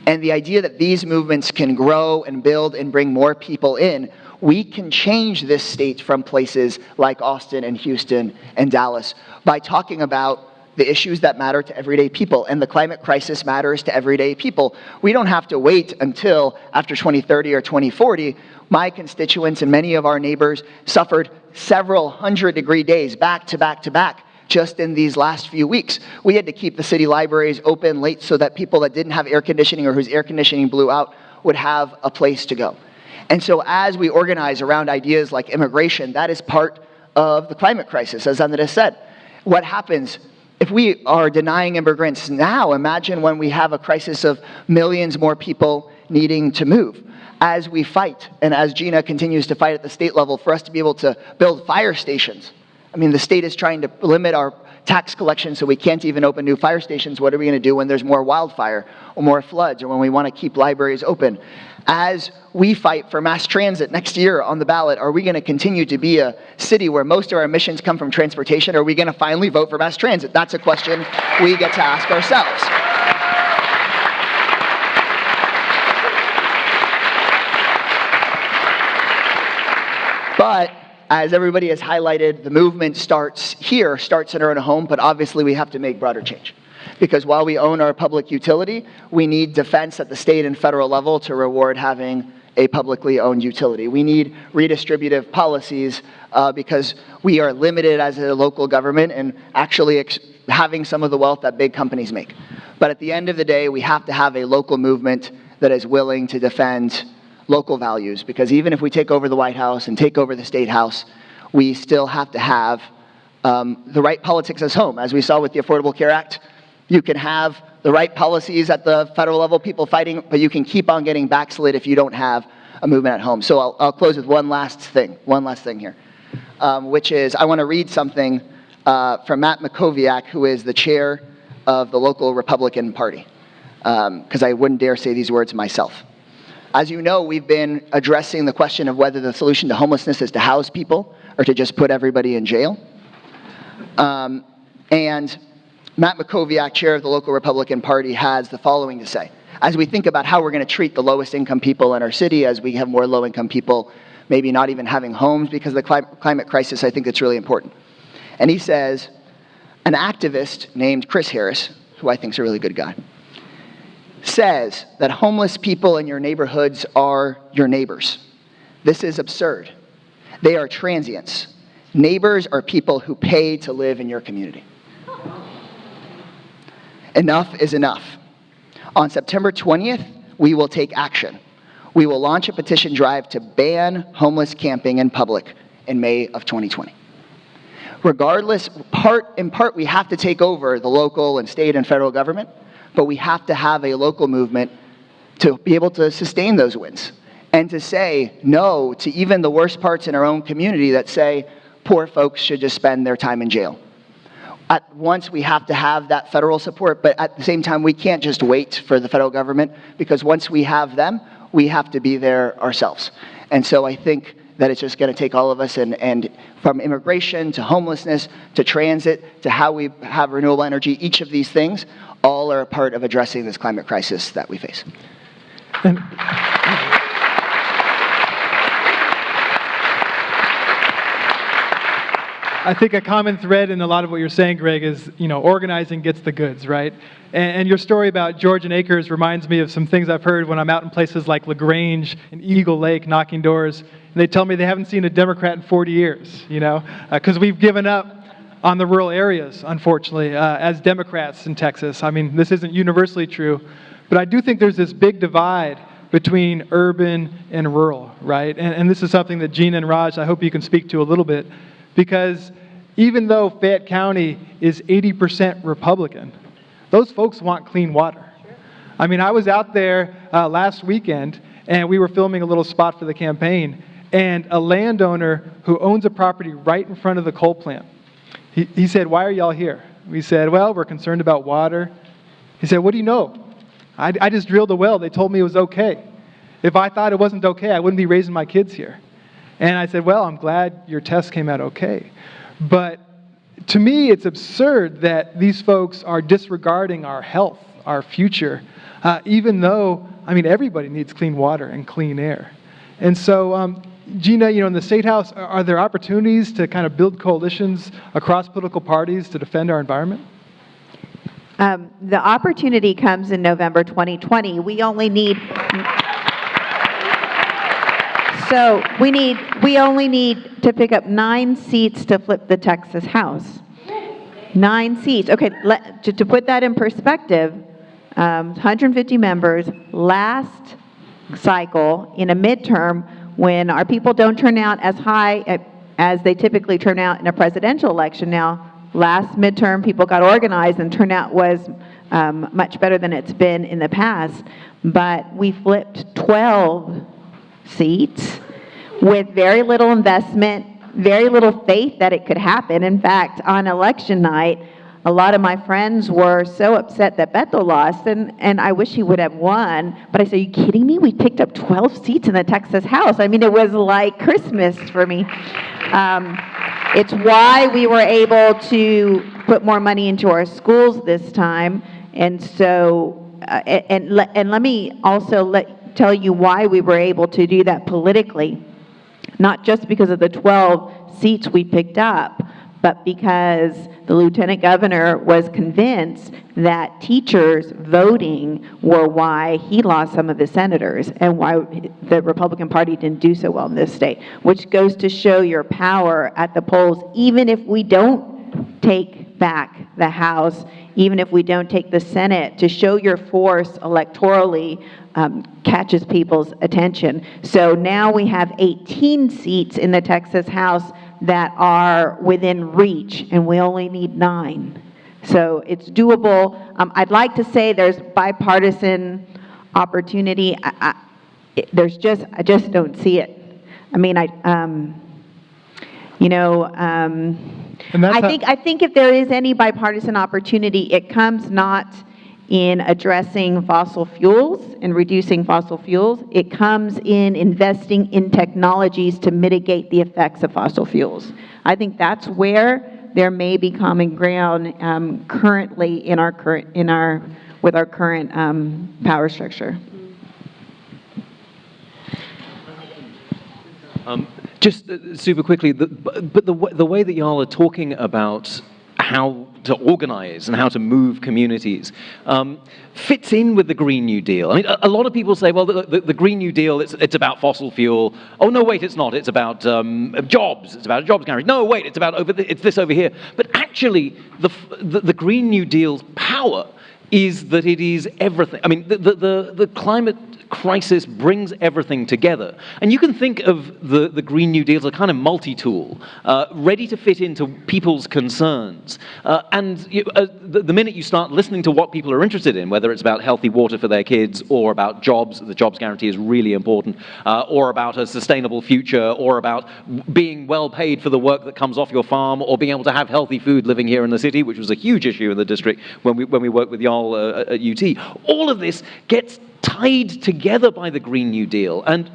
And the idea that these movements can grow and build and bring more people in, we can change this state from places like Austin and Houston and Dallas by talking about the issues that matter to everyday people, and the climate crisis matters to everyday people. We don't have to wait until after 2030 or 2040. My constituents and many of our neighbors suffered several 100-degree days back to back to back just in these last few weeks. We had to keep the city libraries open late so that people that didn't have air conditioning or whose air conditioning blew out would have a place to go. And so as we organize around ideas like immigration, that is part of the climate crisis, as Andrés said. What happens if we are denying immigrants now? Imagine when we have a crisis of millions more people needing to move. As we fight, and as Gina continues to fight at the state level for us to be able to build fire stations. I mean, the state is trying to limit our tax collection so we can't even open new fire stations. What are we going to do when there's more wildfire or more floods or when we want to keep libraries open? As we fight for mass transit next year on the ballot, are we going to continue to be a city where most of our emissions come from transportation? Or are we going to finally vote for mass transit? That's a question we get to ask ourselves. But as everybody has highlighted, the movement starts here, starts in our own home, but obviously we have to make broader change. Because while we own our public utility, we need defense at the state and federal level to reward having a publicly owned utility. We need redistributive policies because we are limited as a local government in actually having some of the wealth that big companies make. But at the end of the day, we have to have a local movement that is willing to defend local values, because even if we take over the White House and take over the State House, we still have to have the right politics as home. As we saw with the Affordable Care Act, you can have the right policies at the federal level, people fighting, but you can keep on getting backslid if you don't have a movement at home. So I'll close with one last thing here, which is I want to read something from Matt Makoviak, who is the chair of the local Republican Party, because I wouldn't dare say these words myself. As you know, we've been addressing the question of whether the solution to homelessness is to house people or to just put everybody in jail. And Matt Makoviak, chair of the local Republican Party, has the following to say. As we think about how we're going to treat the lowest income people in our city, as we have more low income people maybe not even having homes because of the climate crisis, I think that's really important. And he says, an activist named Chris Harris, who I think is a really good guy, says that homeless people in your neighborhoods are your neighbors. This is absurd. They are transients. Neighbors are people who pay to live in your community. Enough is enough. On September 20th, we will take action. We will launch a petition drive to ban homeless camping in public in May of 2020. Regardless, in part, we have to take over the local and state and federal government, but we have to have a local movement to be able to sustain those wins and to say no to even the worst parts in our own community that say poor folks should just spend their time in jail. At once, we have to have that federal support, but at the same time, we can't just wait for the federal government, because once we have them, we have to be there ourselves. And so I think that it's just going to take all of us, and from immigration to homelessness to transit to how we have renewable energy, each of these things all are a part of addressing this climate crisis that we face. I think a common thread in a lot of what you're saying, Greg, is, organizing gets the goods, right? And your story about Georgian Acres reminds me of some things I've heard when I'm out in places like LaGrange and Eagle Lake knocking doors. And they tell me they haven't seen a Democrat in 40 years, because we've given up on the rural areas, unfortunately, as Democrats in Texas. I mean, this isn't universally true, but I do think there's this big divide between urban and rural, right? And this is something that Gina and Raj, I hope you can speak to a little bit, because even though Fayette County is 80% Republican, those folks want clean water. I mean, I was out there last weekend, and we were filming a little spot for the campaign, and a landowner who owns a property right in front of the coal plant, he said, "Why are y'all here?" We said, "Well, we're concerned about water." He said, "What do you know? I just drilled a well. They told me it was okay. If I thought it wasn't okay, I wouldn't be raising my kids here." And I said, "Well, I'm glad your test came out okay." But to me, it's absurd that these folks are disregarding our health, our future, even though, I mean, everybody needs clean water and clean air. And so, Gina, in the State House, are there opportunities to kind of build coalitions across political parties to defend our environment? The opportunity comes in November 2020. We only need to pick up 9 seats to flip the Texas House. 9 seats. Okay, to put that in perspective, 150 members last cycle in a midterm, when our people don't turn out as high as they typically turn out in a presidential election. Now, last midterm, people got organized and turnout was much better than it's been in the past. But we flipped 12 seats with very little investment, very little faith that it could happen. In fact, on election night, a lot of my friends were so upset that Beto lost, and I wish he would have won. But I said, "Are you kidding me? We picked up 12 seats in the Texas House." I mean, it was like Christmas for me. It's why we were able to put more money into our schools this time. And so, let me also tell you why we were able to do that politically. Not just because of the 12 seats we picked up, but because the lieutenant governor was convinced that teachers voting were why he lost some of his senators and why the Republican Party didn't do so well in this state, which goes to show your power at the polls, even if we don't take back the House, even if we don't take the Senate, to show your force electorally catches people's attention. So now we have 18 seats in the Texas House that are within reach, and we only need 9. So it's doable. I'd like to say there's bipartisan opportunity. I just don't see it. I mean, I think if there is any bipartisan opportunity, it comes not in addressing fossil fuels and reducing fossil fuels. It comes in investing in technologies to mitigate the effects of fossil fuels. I think that's where there may be common ground currently with our current power structure. Just super quickly, but the way that y'all are talking about how to organize and how to move communities fits in with the Green New Deal. I mean, a lot of people say, well, the Green New Deal, it's about fossil fuel. Oh, no, wait, it's not. It's about jobs. It's about a jobs guarantee. No, wait, it's this over here. But actually, the Green New Deal's power is that it is everything. I mean, the climate crisis brings everything together. And you can think of the Green New Deal as a kind of multi-tool, ready to fit into people's concerns. The minute you start listening to what people are interested in, whether it's about healthy water for their kids, or about jobs, the jobs guarantee is really important, or about a sustainable future, or about being well paid for the work that comes off your farm, or being able to have healthy food living here in the city, which was a huge issue in the district when we worked with y'all at UT. All of this gets tied together by the Green New Deal. And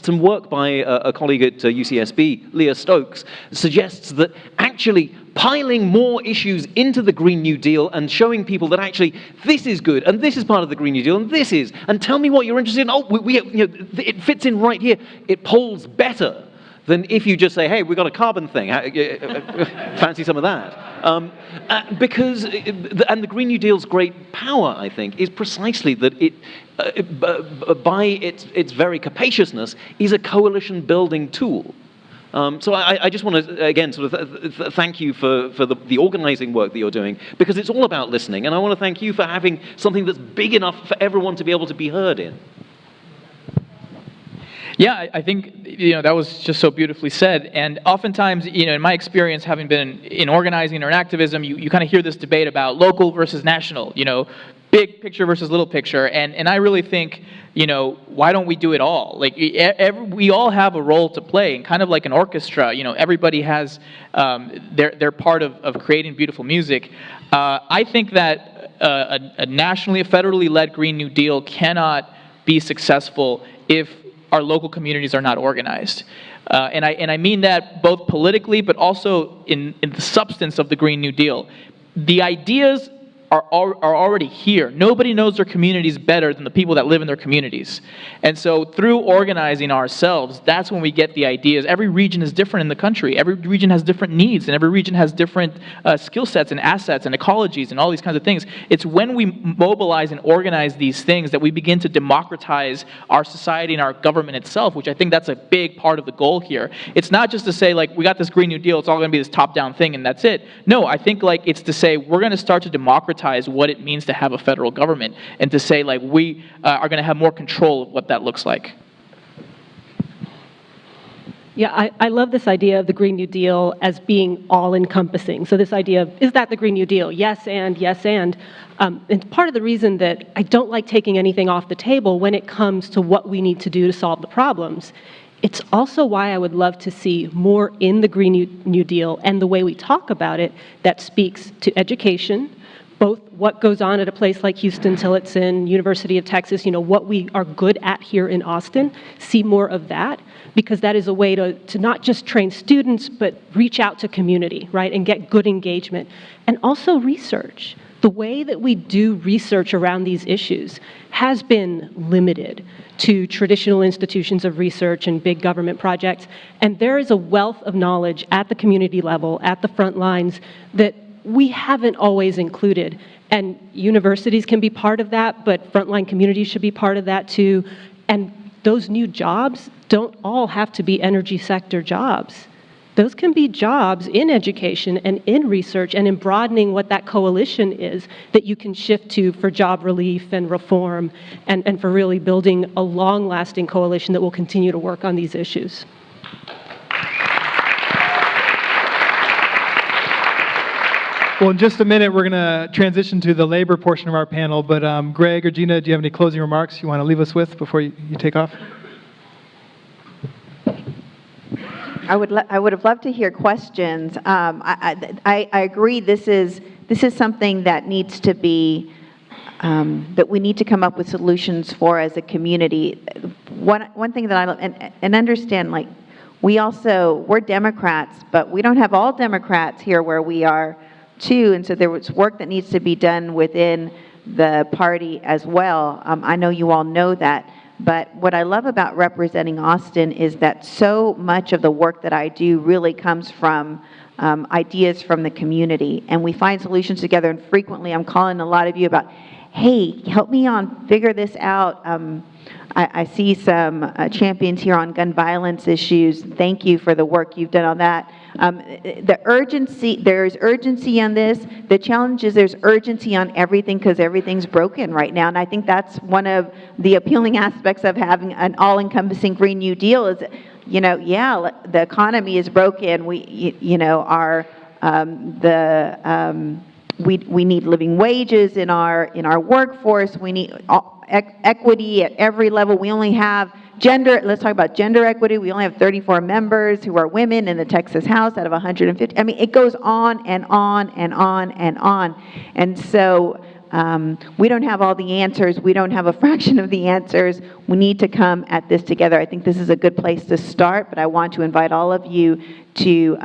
some work by a colleague at UCSB, Leah Stokes, suggests that actually piling more issues into the Green New Deal and showing people that actually this is good and this is part of the Green New Deal and this is, and tell me what you're interested in. Oh, it fits in right here. It polls better than if you just say, hey, we've got a carbon thing. Fancy some of that. Because the Green New Deal's great power, I think, is precisely that it, by its very capaciousness, is a coalition-building tool. So I just want to, again, sort of thank you for the organizing work that you're doing, because it's all about listening, and I want to thank you for having something that's big enough for everyone to be able to be heard in. Yeah, I think that was just so beautifully said. And oftentimes, in my experience, having been in organizing or in activism, you kind of hear this debate about local versus national. Big picture versus little picture. And I really think, why don't we do it all? Like we all have a role to play, and kind of like an orchestra. Everybody has their part of creating beautiful music. I think that a nationally, a federally led Green New Deal cannot be successful if our local communities are not organized. And I mean that both politically, but also in the substance of the Green New Deal. The ideas are already here. Nobody knows their communities better than the people that live in their communities. And so through organizing ourselves, that's when we get the ideas. Every region is different in the country. Every region has different needs, and every region has different skill sets and assets and ecologies and all these kinds of things. It's when we mobilize and organize these things that we begin to democratize our society and our government itself, which I think that's a big part of the goal here. It's not just to say, we got this Green New Deal, it's all going to be this top-down thing, and that's it. No, I think, it's to say we're going to start to democratize what it means to have a federal government, and to say we are going to have more control of what that looks like. Yeah, I love this idea of the Green New Deal as being all-encompassing. So this idea of, is that the Green New Deal? Yes, and yes, and. And part of the reason that I don't like taking anything off the table when it comes to what we need to do to solve the problems, it's also why I would love to see more in the Green New Deal and the way we talk about it that speaks to education, both what goes on at a place like Huston-Tillotson, University of Texas, what we are good at here in Austin, see more of that, because that is a way to not just train students, but reach out to community, right, and get good engagement. And also research. The way that we do research around these issues has been limited to traditional institutions of research and big government projects, and there is a wealth of knowledge at the community level, at the front lines, that we haven't always included. And universities can be part of that, but frontline communities should be part of that too. And those new jobs don't all have to be energy sector jobs. Those can be jobs in education and in research and in broadening what that coalition is that you can shift to for job relief and reform, and for really building a long-lasting coalition that will continue to work on these issues. Well, in just a minute, we're going to transition to the labor portion of our panel. But Greg or Gina, do you have any closing remarks you want to leave us with before you take off? I would have loved to hear questions. I agree. This is something that needs to be that we need to come up with solutions for as a community. One thing that I love and understand, we're Democrats, but we don't have all Democrats here where we are too, and so there was work that needs to be done within the party as well. I know you all know that. But what I love about representing Austin is that so much of the work that I do really comes from ideas from the community. And we find solutions together, and frequently I'm calling a lot of you about, hey, help me figure this out. I see some champions here on gun violence issues. Thank you for the work you've done on that. There's urgency on this. The challenge is there's urgency on everything because everything's broken right now. And I think that's one of the appealing aspects of having an all-encompassing Green New Deal is, the economy is broken. We need living wages in our workforce. We need equity at every level. We only have gender. Let's talk about gender equity. We only have 34 members who are women in the Texas House out of 150. I mean, it goes on and on and on and on. And so we don't have all the answers. We don't have a fraction of the answers. We need to come at this together. I think this is a good place to start, but I want to invite all of you to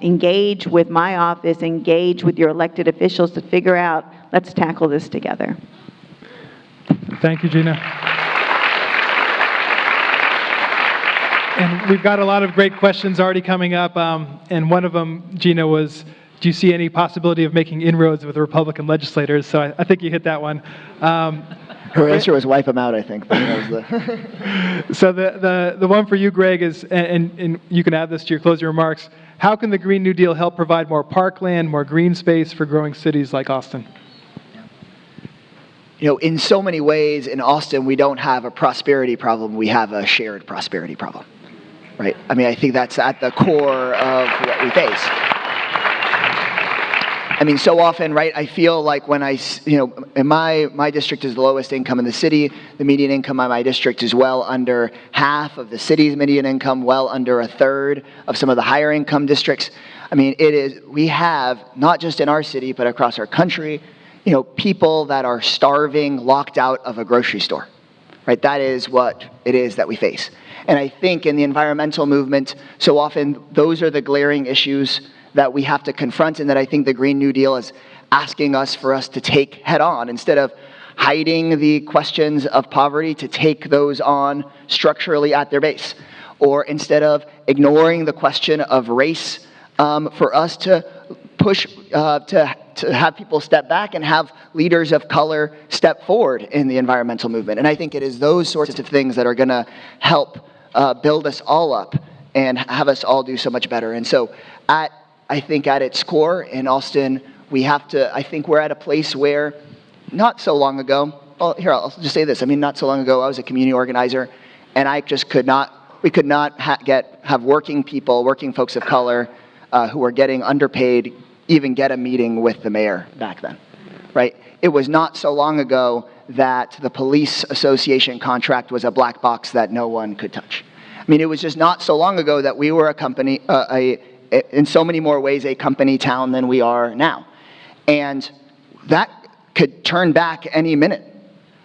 engage with my office, engage with your elected officials to figure out, let's tackle this together. Thank you, Gina. And we've got a lot of great questions already coming up, and one of them, Gina, was, do you see any possibility of making inroads with the Republican legislators? So I think you hit that one. Her answer was wipe them out, I think. That was the So the one for you, Greg, is, and you can add this to your closing remarks, how can the Green New Deal help provide more parkland, more green space for growing cities like Austin? in so many ways in Austin, we don't have a prosperity problem, we have a shared prosperity problem, right? I mean, I think that's at the core of what we face. I mean, so often, right, I feel like when in my district is the lowest income in the city, the median income in my district is well under half of the city's median income, well under a third of some of the higher income districts. I mean, we have, not just in our city, but across our country, people that are starving, locked out of a grocery store, right? That is what it is that we face. And I think in the environmental movement, so often those are the glaring issues that we have to confront, and that I think the Green New Deal is asking us for us to take head on, instead of hiding the questions of poverty, to take those on structurally at their base, or instead of ignoring the question of race, for us to push to have people step back and have leaders of color step forward in the environmental movement. And I think it is those sorts of things that are going to help build us all up and have us all do so much better. And so I think at its core in Austin, I think we're at a place where not so long ago, well, here, I'll just say this. I mean, not so long ago, I was a community organizer, and we could not have working folks of color who were getting underpaid, even get a meeting with the mayor back then, right? It was not so long ago that the police association contract was a black box that no one could touch. I mean, it was just not so long ago that we were a company, in so many more ways, a company town than we are now. And that could turn back any minute,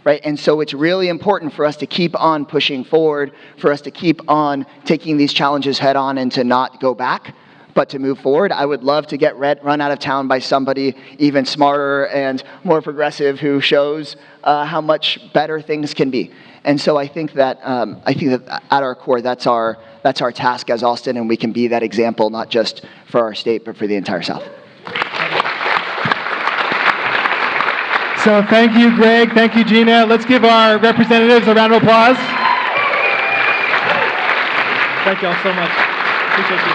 right? And so it's really important for us to keep on pushing forward, for us to keep on taking these challenges head on and to not go back, but to move forward. I would love to get run out of town by somebody even smarter and more progressive who shows how much better things can be. And so I think that at our core, that's our task as Austin, and we can be that example not just for our state, but for the entire South. So thank you, Greg. Thank you, Gina. Let's give our representatives a round of applause. Thank you all so much. Appreciate you.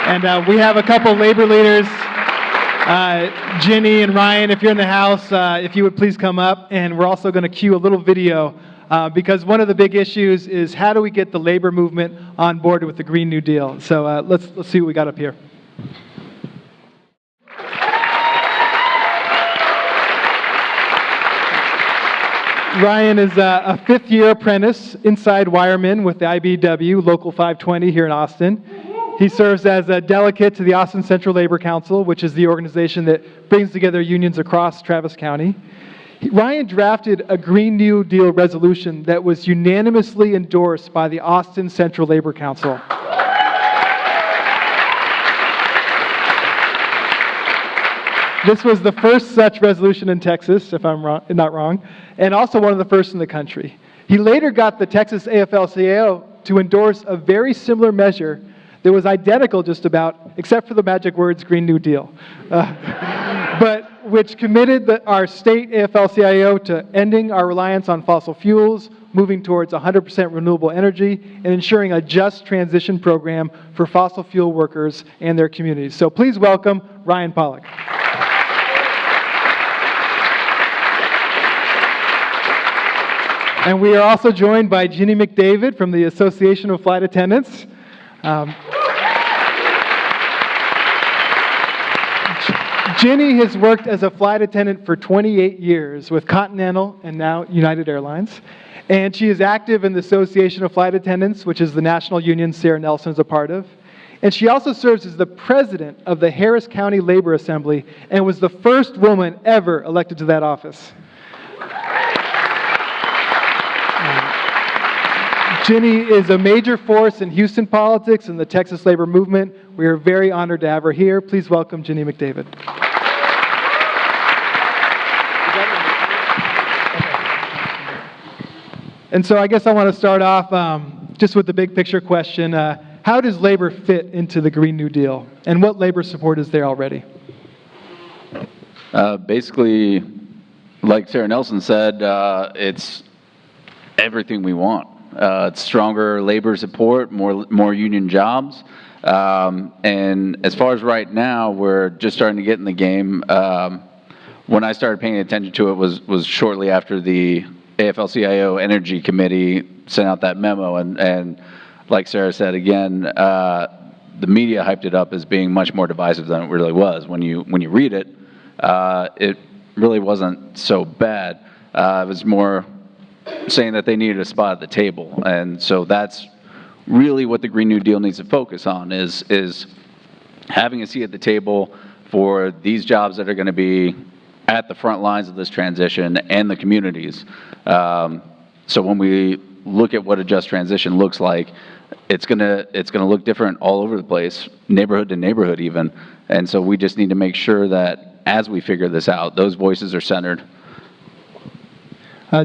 And we have a couple labor leaders, Ginny and Ryan, if you're in the house, if you would please come up. And we're also going to cue a little video because one of the big issues is how do we get the labor movement on board with the Green New Deal. So let's see what we got up here. Ryan is a fifth-year apprentice inside wireman with the IBEW, Local 520 here in Austin. He serves as a delegate to the Austin Central Labor Council, which is the organization that brings together unions across Travis County. Ryan drafted a Green New Deal resolution that was unanimously endorsed by the Austin Central Labor Council. This was the first such resolution in Texas, if I'm not wrong, and also one of the first in the country. He later got the Texas AFL-CIO to endorse a very similar measure that was identical just about, except for the magic words, Green New Deal, but which committed our state AFL-CIO to ending our reliance on fossil fuels, moving towards 100% renewable energy, and ensuring a just transition program for fossil fuel workers and their communities. So please welcome Ryan Pollock. And we are also joined by Ginny McDavid from the Association of Flight Attendants. Ginny has worked as a flight attendant for 28 years with Continental and now United Airlines. And she is active in the Association of Flight Attendants, which is the national union Sarah Nelson is a part of. And she also serves as the president of the Harris County Labor Assembly and was the first woman ever elected to that office. Ginny is a major force in Houston politics and the Texas labor movement. We are very honored to have her here. Please welcome Ginny McDavid. And so I guess I want to start off just with the big picture question. How does labor fit into the Green New Deal? And what labor support is there already? Basically, like Sarah Nelson said, it's everything we want. It's stronger labor support, more union jobs. And as far as right now, we're just starting to get in the game. when I started paying attention to it was shortly after the AFL-CIO Energy Committee sent out that memo, and like Sarah said again, the media hyped it up as being much more divisive than it really was. When you read it, it really wasn't so bad. It was more saying that they needed a spot at the table, and so that's really what the Green New Deal needs to focus on is having a seat at the table for these jobs that are going to be at the front lines of this transition and the communities. So when we look at what a just transition looks like, it's gonna look different all over the place, neighborhood to neighborhood even. And so we just need to make sure that as we figure this out, those voices are centered.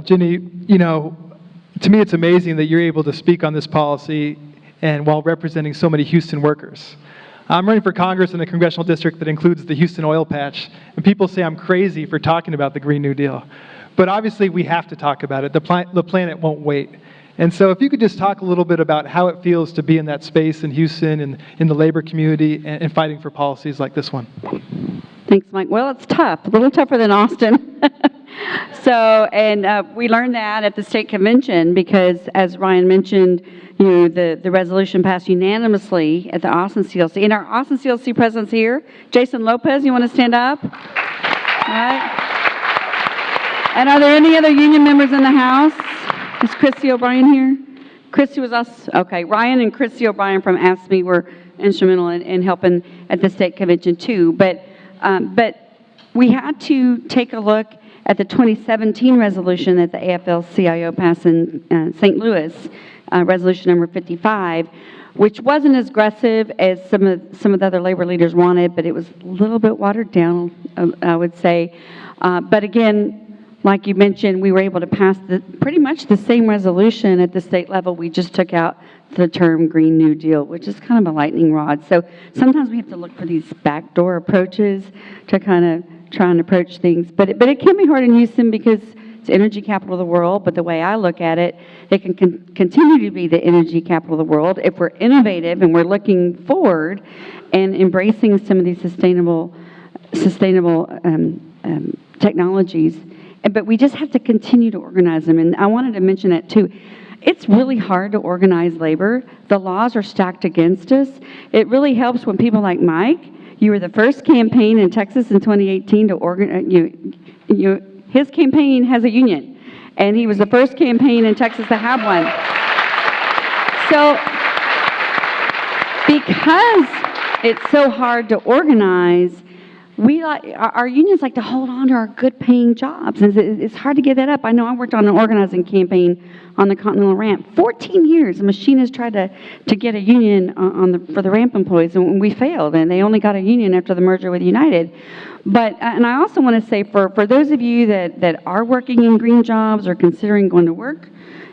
Ginny, to me it's amazing that you're able to speak on this policy and while representing so many Houston workers. I'm running for Congress in a congressional district that includes the Houston oil patch, and people say I'm crazy for talking about the Green New Deal. But obviously we have to talk about it. The planet won't wait. And so if you could just talk a little bit about how it feels to be in that space in Houston and in the labor community and fighting for policies like this one. Thanks, Mike. Well, it's tough, a little tougher than Austin. We learned that at the state convention because, as Ryan mentioned, the resolution passed unanimously at the Austin CLC. And our Austin CLC president's here. Jason Lopez, you want to stand up? All right. And are there any other union members in the house? Is Christy O'Brien here? Christy was us. Okay, Ryan and Christy O'Brien from AFSCME were instrumental in helping at the state convention too. But we had to take a look at the 2017 resolution that the AFL-CIO passed in St. Louis, resolution number 55, which wasn't as aggressive as some of the other labor leaders wanted, but it was a little bit watered down, I would say. But again, like you mentioned, we were able to pass pretty much the same resolution at the state level. We just took out the term Green New Deal, which is kind of a lightning rod. So sometimes we have to look for these backdoor approaches to kind of try and approach things. But it can be hard in Houston because it's energy capital of the world. But the way I look at it, it can continue to be the energy capital of the world if we're innovative and we're looking forward and embracing some of these sustainable technologies. But we just have to continue to organize them. And I wanted to mention that too. It's really hard to organize labor. The laws are stacked against us. It really helps when people like Mike, you were the first campaign in Texas in 2018 to organize, his campaign has a union. And he was the first campaign in Texas to have one. So, because it's so hard to organize, our unions like to hold on to our good-paying jobs. It's hard to give that up. I know I worked on an organizing campaign on the Continental Ramp. 14 years, a machinist tried to get a union for the ramp employees, and we failed, and they only got a union after the merger with United. But, and I also want to say, for those of you that are working in green jobs or considering going to work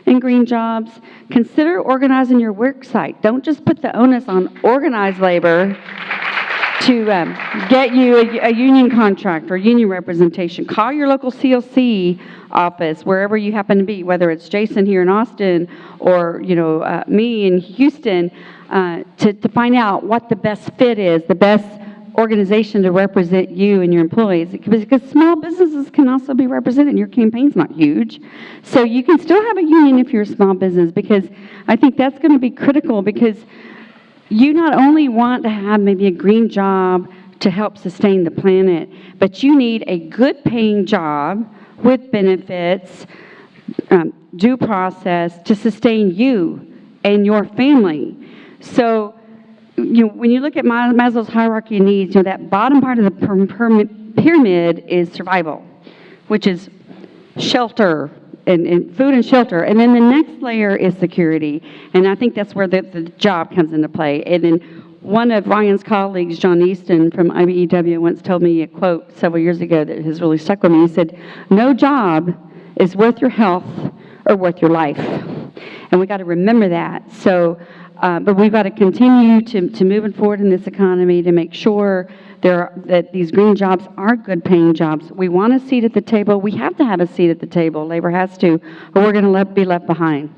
in green jobs, consider organizing your work site. Don't just put the onus on organized labor to get you a union contract or union representation. Call your local CLC office, wherever you happen to be, whether it's Jason here in Austin or me in Houston, to find out what the best fit is, the best organization to represent you and your employees. Because small businesses can also be represented. Your campaign's not huge. So you can still have a union if you're a small business, because I think that's going to be critical, because you not only want to have maybe a green job to help sustain the planet, but you need a good paying job with benefits, due process to sustain you and your family. So, when you look at Maslow's hierarchy of needs, that bottom part of the pyramid is survival, which is shelter, and food and shelter. And then the next layer is security. And I think that's where the job comes into play. And then one of Ryan's colleagues, John Easton from IBEW, once told me a quote several years ago that has really stuck with me. He said, "No job is worth your health or worth your life." And we got to remember that. So, but we've got to continue to moving forward in this economy to make sure that these green jobs are good paying jobs. We want a seat at the table. We have to have a seat at the table. Labor has to, or we're going to be left behind.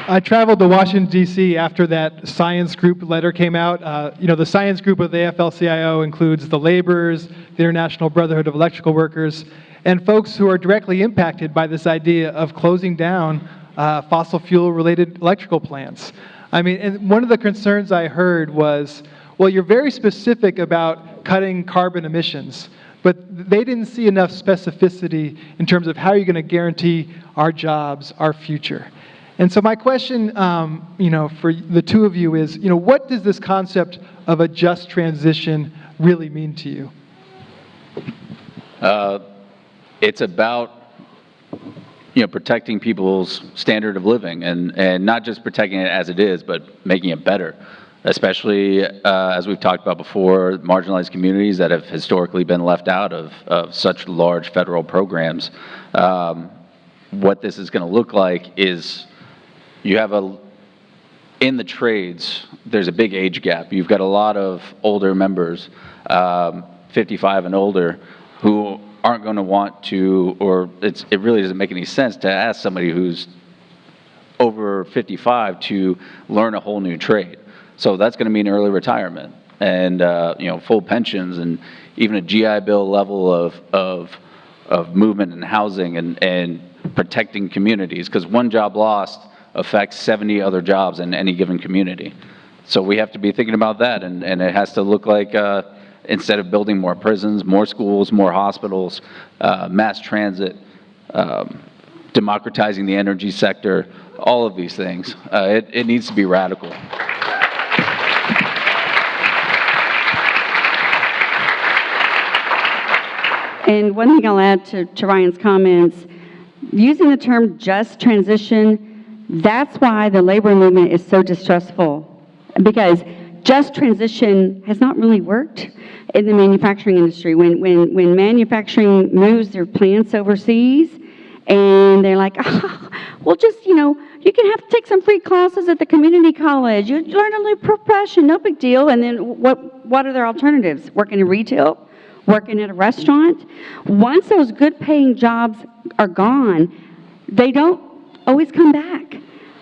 I traveled to Washington, D.C. after that science group letter came out. The science group of the AFL-CIO includes the laborers, the International Brotherhood of Electrical Workers, and folks who are directly impacted by this idea of closing down fossil fuel-related electrical plants. I mean, and one of the concerns I heard was, well, you're very specific about cutting carbon emissions, but they didn't see enough specificity in terms of how you're going to guarantee our jobs, our future. And so my question, for the two of you is, what does this concept of a just transition really mean to you? It's about protecting people's standard of living, and not just protecting it as it is, but making it better. Especially, as we've talked about before, marginalized communities that have historically been left out of such large federal programs. What this is going to look like is you have in the trades, there's a big age gap. You've got a lot of older members, 55 and older, who aren't going to want to, or it really doesn't make any sense to ask somebody who's over 55 to learn a whole new trade. So that's going to mean early retirement and full pensions and even a GI Bill level of movement and housing and protecting communities, because one job lost affects 70 other jobs in any given community. So we have to be thinking about that, and it has to look like instead of building more prisons, more schools, more hospitals, mass transit, democratizing the energy sector, all of these things. It needs to be radical. And one thing I'll add to Ryan's comments, using the term just transition, that's why the labor movement is so distrustful, because just transition has not really worked in the manufacturing industry. When manufacturing moves their plants overseas, and they're like, well, just, you can have to take some free classes at the community college. You learn a new profession, no big deal. And then what are their alternatives? Working in retail? Working at a restaurant? Once those good paying jobs are gone, they don't always come back.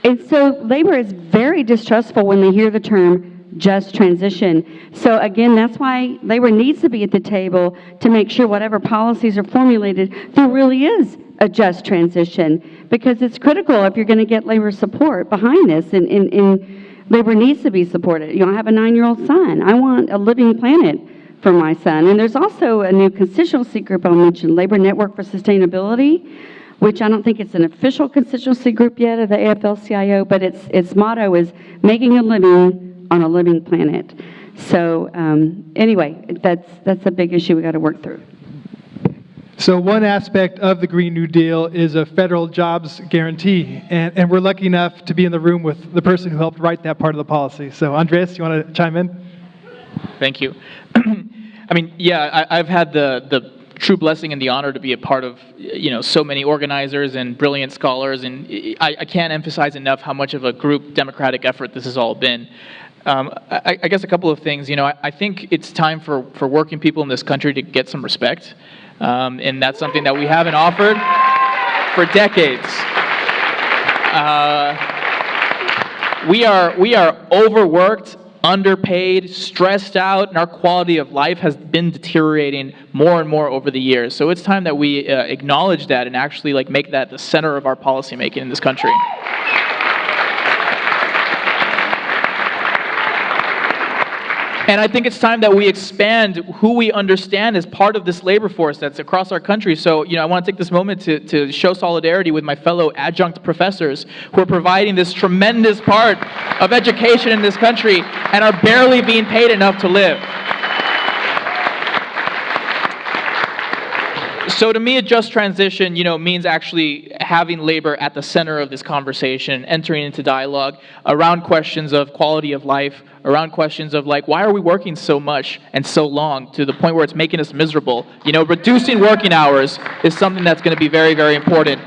And so labor is very distrustful when they hear the term just transition. So again, that's why labor needs to be at the table to make sure whatever policies are formulated, there really is a just transition, because it's critical if you're going to get labor support behind this, and labor needs to be supported. I have a 9-year-old son. I want a living planet for my son. And there's also a new constituency group I'll mention, Labor Network for Sustainability, which I don't think it's an official constituency group yet of the AFL-CIO, but its motto is making a living on a living planet. So anyway, that's a big issue we got to work through. So one aspect of the Green New Deal is a federal jobs guarantee, and we're lucky enough to be in the room with the person who helped write that part of the policy. So Andrés, you want to chime in? Thank you. I mean, yeah, I've had the true blessing and the honor to be a part of, so many organizers and brilliant scholars, and I can't emphasize enough how much of a group democratic effort this has all been. I guess a couple of things. I think it's time for working people in this country to get some respect, and that's something that we haven't offered for decades. We are overworked, underpaid, stressed out, and our quality of life has been deteriorating more and more over the years. So it's time that we acknowledge that and actually make that the center of our policymaking in this country. And I think it's time that we expand who we understand as part of this labor force that's across our country. So, I want to take this moment to show solidarity with my fellow adjunct professors who are providing this tremendous part of education in this country and are barely being paid enough to live. So to me, a just transition, means actually having labor at the center of this conversation, entering into dialogue around questions of quality of life, around questions of why are we working so much and so long to the point where it's making us miserable? Reducing working hours is something that's going to be very, very important.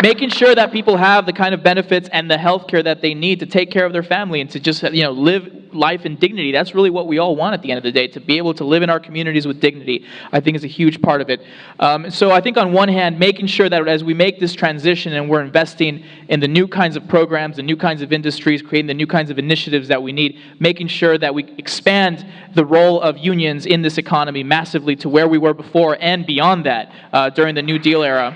making sure that people have the kind of benefits and the health care that they need to take care of their family and to just, live life in dignity. That's really what we all want at the end of the day, to be able to live in our communities with dignity, I think is a huge part of it. So I think on one hand, making sure that as we make this transition and we're investing in the new kinds of programs, the new kinds of industries, creating the new kinds of initiatives that we need, making sure that we expand the role of unions in this economy massively to where we were before and beyond that during the New Deal era.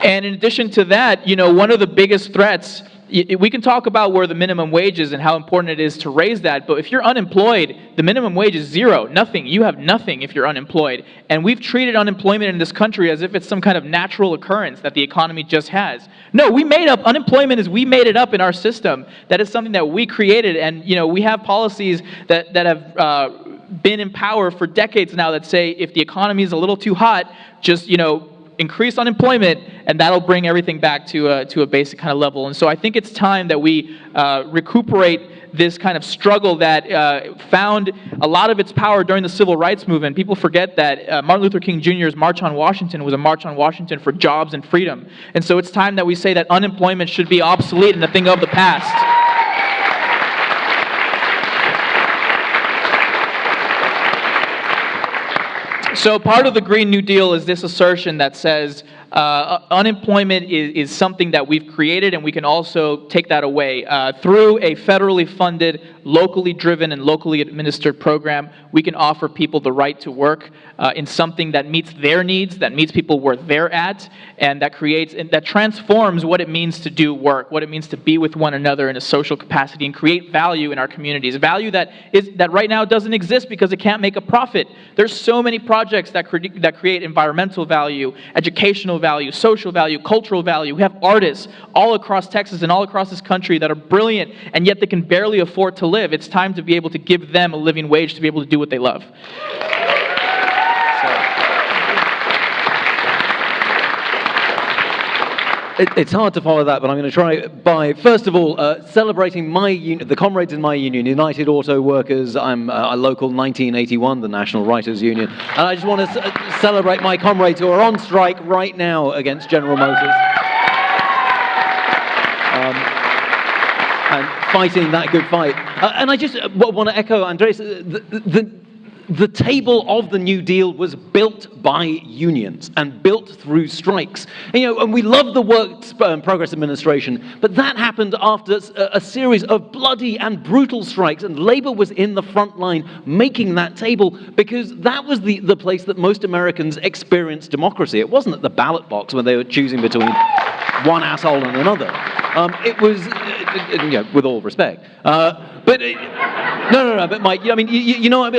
And in addition to that, one of the biggest threats, we can talk about where the minimum wage is and how important it is to raise that, but if you're unemployed, the minimum wage is zero, nothing. You have nothing if you're unemployed. And we've treated unemployment in this country as if it's some kind of natural occurrence that the economy just has. No, we made up, unemployment is we made it up in our system. That is something that we created, and we have policies that have been in power for decades now that say if the economy is a little too hot, just, increase unemployment, and that'll bring everything back to a basic kind of level. And so I think it's time that we recuperate this kind of struggle that found a lot of its power during the civil rights movement. People forget that Martin Luther King Jr.'s March on Washington was a march on Washington for jobs and freedom. And so it's time that we say that unemployment should be obsolete and a thing of the past. So part of the Green New Deal is this assertion that says unemployment is something that we've created, and we can also take that away. Through a federally funded, locally driven, and locally administered program, we can offer people the right to work in something that meets their needs, that meets people where they're at, and that transforms what it means to do work, what it means to be with one another in a social capacity and create value in our communities. Value that right now doesn't exist because it can't make a profit. There's so many projects that create environmental value, educational value, social value, cultural value. We have artists all across Texas and all across this country that are brilliant, and yet they can barely afford to live. It's time to be able to give them a living wage to be able to do what they love. It's hard to follow that, but I'm going to try by, first of all, celebrating the comrades in my union, United Auto Workers. I'm a local 1981, the National Writers Union. And I just want to celebrate my comrades who are on strike right now against General Motors. And fighting that good fight. And I just want to echo Andrés, the table of the New Deal was built by unions and built through strikes. And we love the Works Progress Administration, but that happened after a series of bloody and brutal strikes, and Labor was in the front line making that table because that was the place that most Americans experienced democracy. It wasn't at the ballot box when they were choosing between one asshole and another. It was, with all respect. But Mike, I mean,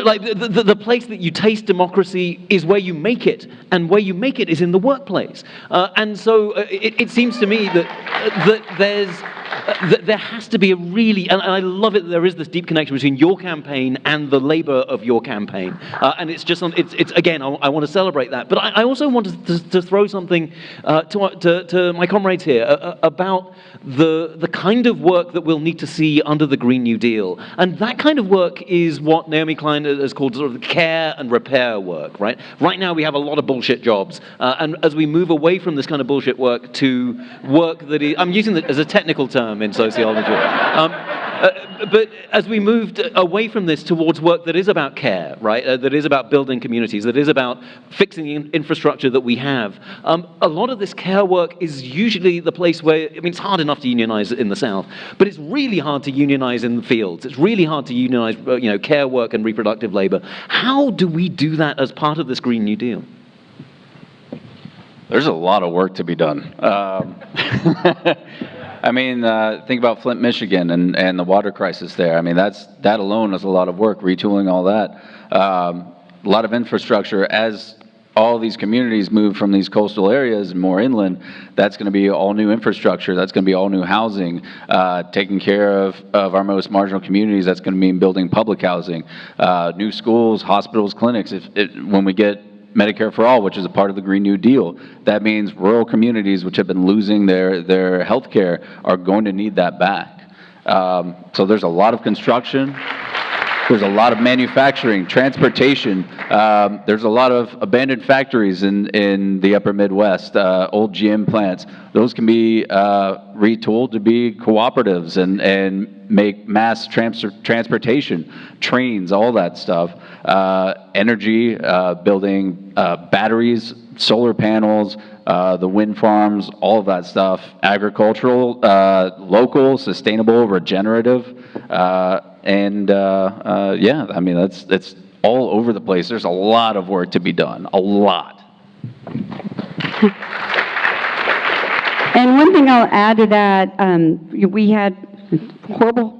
like the place that you taste democracy is where you make it, and where you make it is in the workplace. And so it seems to me that there has to be a really, and I love it that there is this deep connection between your campaign and the labor of your campaign. And it's just, it's again, I want to celebrate that. But I also want to throw something to my comrades here about the kind of work that we'll need to see under the Green New Deal. And that kind of work is what Naomi Klein has called sort of care and repair work, right? Right now we have a lot of bullshit jobs. And as we move away from this kind of bullshit work to work that is, I'm using that as a technical term in sociology. But as we moved away from this towards work that is about care, right? That is about building communities, that is about fixing the infrastructure that we have. A lot of this care work is usually the place where, I mean, it's hard enough to unionize in the South, but it's really hard to unionize in the fields. It's really hard to unionize, care work and reproductive labor. How do we do that as part of this Green New Deal? There's a lot of work to be done. I mean, think about Flint, Michigan, and the water crisis there. I mean, that alone is a lot of work, retooling all that. A lot of infrastructure. As all these communities move from these coastal areas and more inland, that's going to be all new infrastructure. That's going to be all new housing, taking care of our most marginal communities. That's going to mean building public housing, new schools, hospitals, clinics. When we get Medicare for All, which is a part of the Green New Deal, that means rural communities which have been losing their health care are going to need that back. So there's a lot of construction. There's a lot of manufacturing, transportation. There's a lot of abandoned factories in the upper Midwest, old GM plants. Those can be retooled to be cooperatives and make mass transportation, trains, all that stuff. Energy, building batteries, solar panels, the wind farms, all of that stuff. Agricultural, local, sustainable, regenerative. Yeah, I mean, that's all over the place. There's a lot of work to be done, a lot. And one thing I'll add to that, we had horrible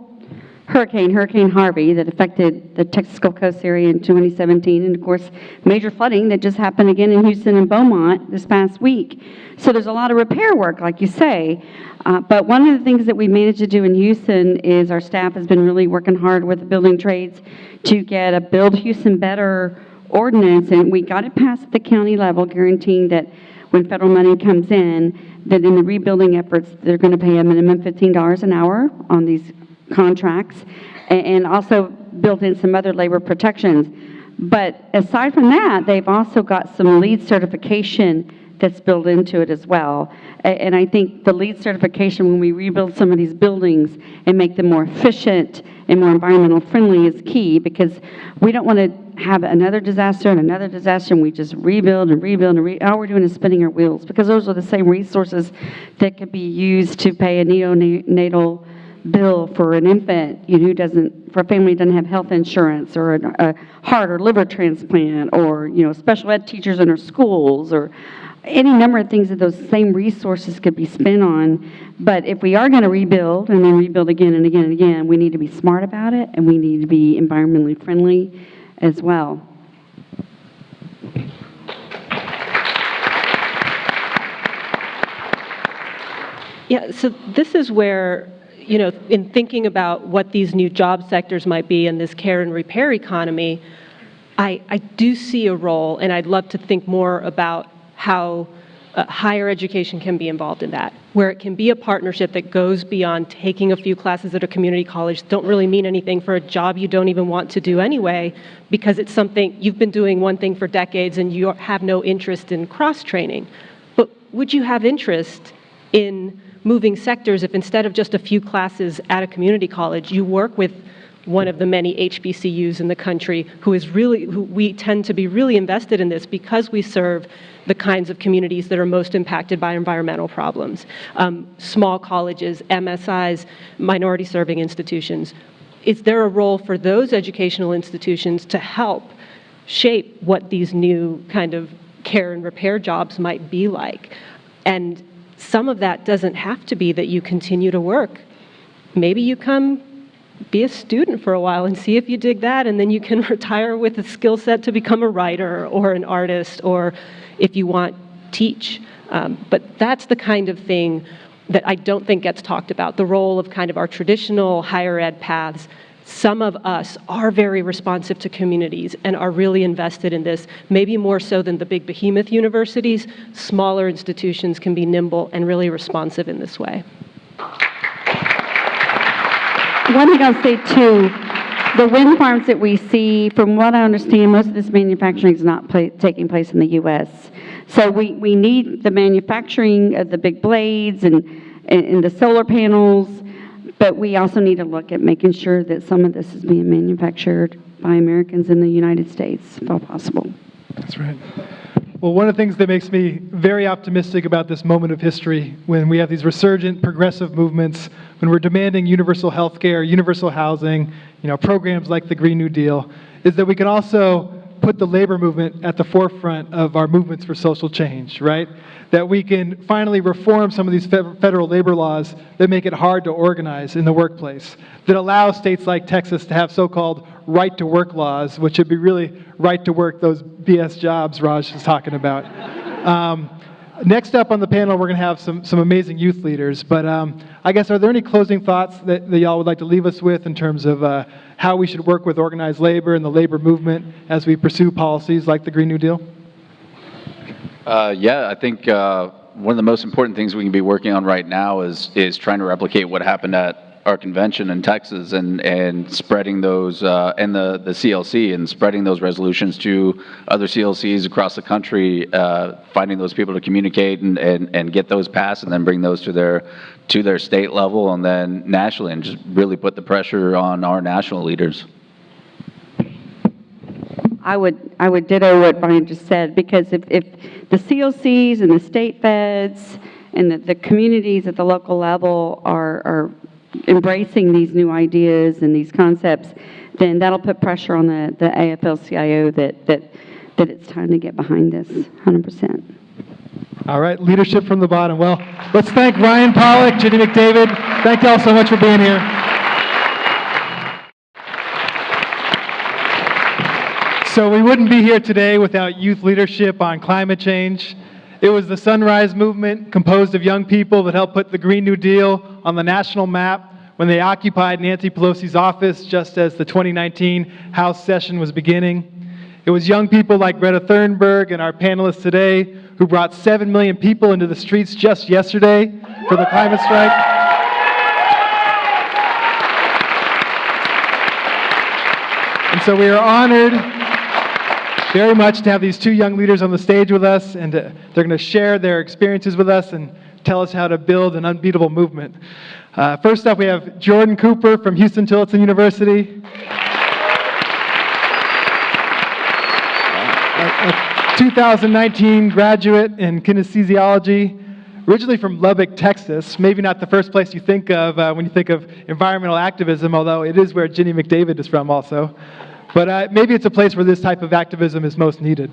Hurricane Harvey, that affected the Texas Gulf Coast area in 2017, and of course, major flooding that just happened again in Houston and Beaumont this past week. So there's a lot of repair work, like you say, but one of the things that we managed to do in Houston is our staff has been really working hard with the building trades to get a Build Houston Better ordinance, and we got it passed at the county level, guaranteeing that when federal money comes in, that in the rebuilding efforts, they're going to pay a minimum $15 an hour on these contracts, and also built in some other labor protections. But aside from that, they've also got some LEED certification that's built into it as well. And I think the LEED certification, when we rebuild some of these buildings and make them more efficient and more environmental friendly, is key, because we don't want to have another disaster and another disaster, and we just rebuild and rebuild and all we're doing is spinning our wheels, because those are the same resources that could be used to pay a neonatal bill for an infant, who doesn't, for a family who doesn't have health insurance, or a heart or liver transplant, or special ed teachers in our schools, or any number of things that those same resources could be spent on. But if we are going to rebuild and then rebuild again and again and again, we need to be smart about it, and we need to be environmentally friendly as well. Yeah, so this is where, in thinking about what these new job sectors might be in this care and repair economy, I do see a role, and I'd love to think more about how higher education can be involved in that, where it can be a partnership that goes beyond taking a few classes at a community college don't really mean anything for a job you don't even want to do anyway, because it's something you've been doing one thing for decades and you have no interest in cross-training. But would you have interest in moving sectors if instead of just a few classes at a community college, you work with one of the many HBCUs in the country who we tend to be really invested in this because we serve the kinds of communities that are most impacted by environmental problems. Small colleges, MSIs, minority serving institutions. Is there a role for those educational institutions to help shape what these new kind of care and repair jobs might be like? And some of that doesn't have to be that you continue to work. Maybe you come be a student for a while and see if you dig that, and then you can retire with a skill set to become a writer or an artist, or if you want, teach. But that's the kind of thing that I don't think gets talked about, the role of kind of our traditional higher ed paths. Some of us are very responsive to communities and are really invested in this, maybe more so than the big behemoth universities. Smaller institutions can be nimble and really responsive in this way. One thing I'll say too, the wind farms that we see, from what I understand, most of this manufacturing is not taking place in the U.S. So we need the manufacturing of the big blades and the solar panels, but we also need to look at making sure that some of this is being manufactured by Americans in the United States, if all possible. That's right. Well, one of the things that makes me very optimistic about this moment of history, when we have these resurgent progressive movements, when we're demanding universal health care, universal housing, programs like the Green New Deal, is that we can also put the labor movement at the forefront of our movements for social change, right? That we can finally reform some of these federal labor laws that make it hard to organize in the workplace, that allow states like Texas to have so-called right-to-work laws, which should be really right-to-work, those BS jobs Raj is talking about. Next up on the panel, we're going to have some amazing youth leaders, but I guess, are there any closing thoughts that y'all would like to leave us with in terms of how we should work with organized labor and the labor movement as we pursue policies like the Green New Deal? Yeah, I think one of the most important things we can be working on right now is trying to replicate what happened at our convention in Texas and spreading those, and the CLC, and spreading those resolutions to other CLCs across the country, finding those people to communicate and get those passed, and then bring those to their state level and then nationally, and just really put the pressure on our national leaders. I would ditto what Brian just said, because if the CLCs and the state feds and the communities at the local level are embracing these new ideas and these concepts, then that'll put pressure on the AFL-CIO that it's time to get behind this 100%. All right, leadership from the bottom. Well, let's thank Ryan Pollack, Ginny McDavid. Thank you all so much for being here. So we wouldn't be here today without youth leadership on climate change. It was the Sunrise Movement, composed of young people, that helped put the Green New Deal on the national map when they occupied Nancy Pelosi's office just as the 2019 House session was beginning. It was young people like Greta Thunberg and our panelists today who brought 7 million people into the streets just yesterday for the climate strike. And so we are honored very much to have these two young leaders on the stage with us, and they're going to share their experiences with us and tell us how to build an unbeatable movement. First up, we have Jordan Cooper from Huston-Tillotson University. A 2019 graduate in kinesthesiology, originally from Lubbock, Texas. Maybe not the first place you think of when you think of environmental activism, although it is where Ginny McDavid is from also. But maybe it's a place where this type of activism is most needed.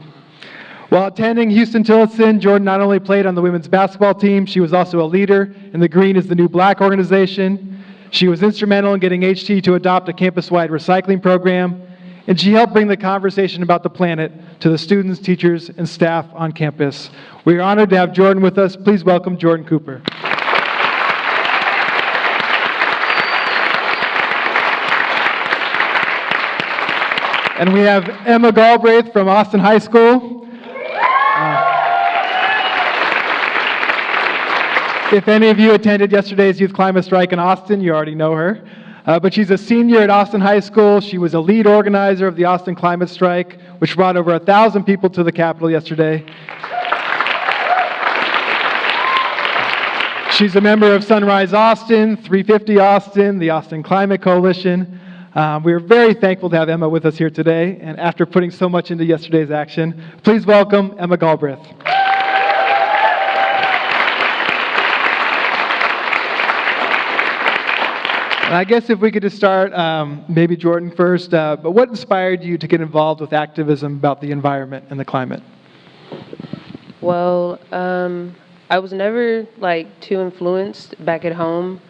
While attending Huston-Tillotson, Jordan not only played on the women's basketball team, she was also a leader in the Green is the New Black organization. She was instrumental in getting HT to adopt a campus-wide recycling program, and she helped bring the conversation about the planet to the students, teachers, and staff on campus. We are honored to have Jordan with us. Please welcome Jordan Cooper. And we have Emma Galbraith from Austin High School. If any of you attended yesterday's Youth Climate Strike in Austin, you already know her. But she's a senior at Austin High School. She was a lead organizer of the Austin Climate Strike, which brought over 1,000 people to the Capitol yesterday. She's a member of Sunrise Austin, 350 Austin, the Austin Climate Coalition. We are very thankful to have Emma with us here today, and after putting so much into yesterday's action, please welcome Emma Galbraith. And I guess if we could just start, maybe Jordan first, but what inspired you to get involved with activism about the environment and the climate? Well, I was never too influenced back at home,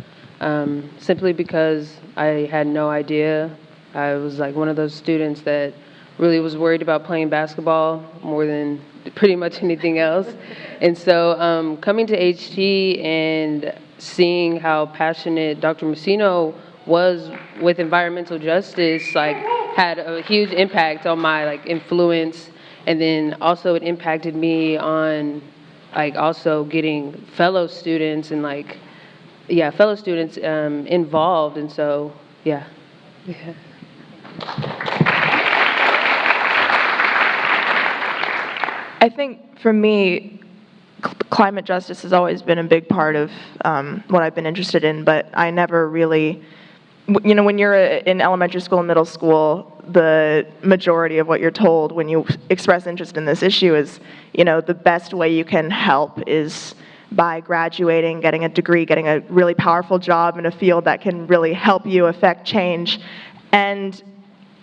simply because I had no idea. I was one of those students that really was worried about playing basketball more than pretty much anything else. And so coming to HT and seeing how passionate Dr. Masino was with environmental justice, had a huge impact on my influence. And then also it impacted me on also getting fellow students and involved. And so, yeah. I think for me, climate justice has always been a big part of what I've been interested in, but I never really, when you're in elementary school and middle school, the majority of what you're told when you express interest in this issue is, the best way you can help is by graduating, getting a degree, getting a really powerful job in a field that can really help you affect change. And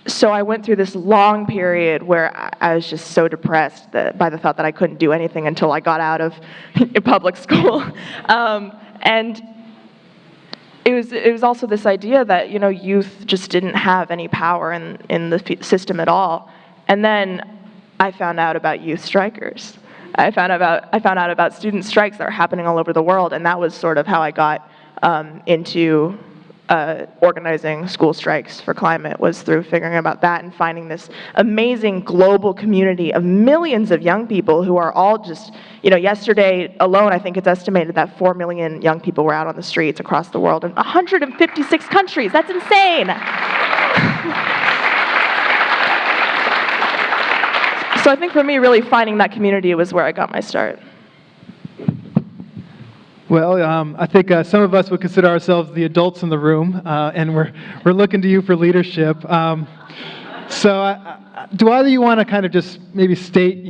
so I went through this long period where I was just so depressed by the thought that I couldn't do anything until I got out of public school. And it was also this idea that, youth just didn't have any power in the system at all. And then I found out about youth strikers. I found out about student strikes that are happening all over the world, and that was sort of how I got into organizing school strikes for climate, was through figuring about that and finding this amazing global community of millions of young people who are all just, yesterday alone, I think it's estimated that 4 million young people were out on the streets across the world in 156 countries. That's insane. So I think for me, really finding that community was where I got my start. Well, I think some of us would consider ourselves the adults in the room, and we're looking to you for leadership. So do either of you want to kind of just maybe state,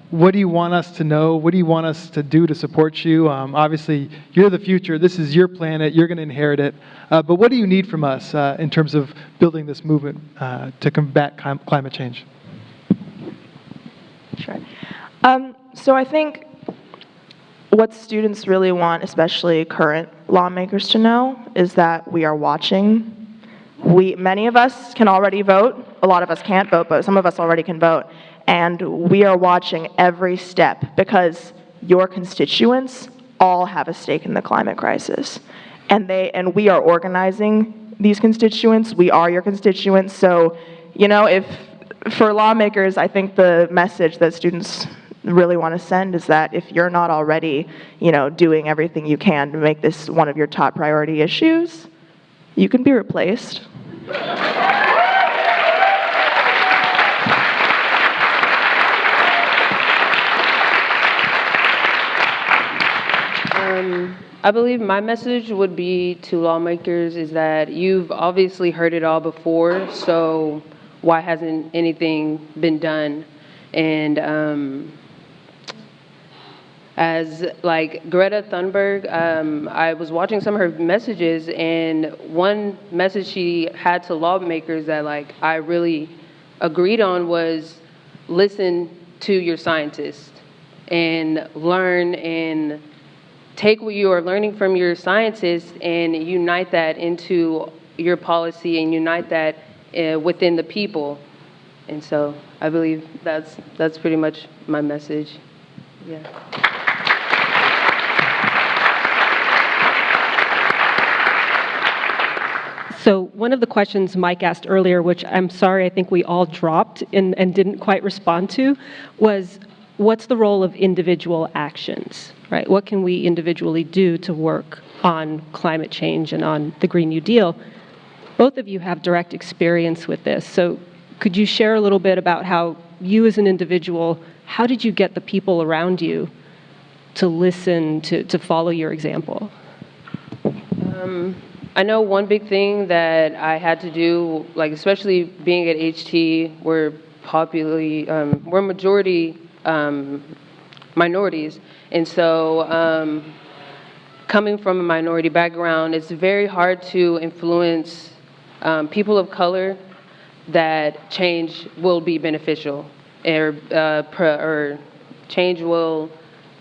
what do you want us to know? What do you want us to do to support you? Obviously, you're the future. This is your planet. You're going to inherit it. But what do you need from us in terms of building this movement to combat climate change? Sure. So I think what students really want, especially current lawmakers, to know is that we are watching. Many of us can already vote. A lot of us can't vote, but some of us already can vote. And we are watching every step because your constituents all have a stake in the climate crisis. And we are organizing these constituents. We are your constituents. So, for lawmakers, I think the message that students really want to send is that if you're not already, doing everything you can to make this one of your top priority issues, you can be replaced. I believe my message would be to lawmakers is that you've obviously heard it all before, so why hasn't anything been done? And as Greta Thunberg, I was watching some of her messages, and one message she had to lawmakers that I really agreed on was listen to your scientists and learn and take what you are learning from your scientists and unite that into your policy and unite that within the people. And so I believe that's pretty much my message. Yeah. So one of the questions Mike asked earlier, which I'm sorry I think we all dropped and didn't quite respond to, was what's the role of individual actions, right? What can we individually do to work on climate change and on the Green New Deal? Both of you have direct experience with this, so could you share a little bit about how you as an individual, how did you get the people around you to listen, to follow your example? I know one big thing that I had to do, especially being at HT, we're majority minorities. And so coming from a minority background, it's very hard to influence people of color that change will be beneficial or change will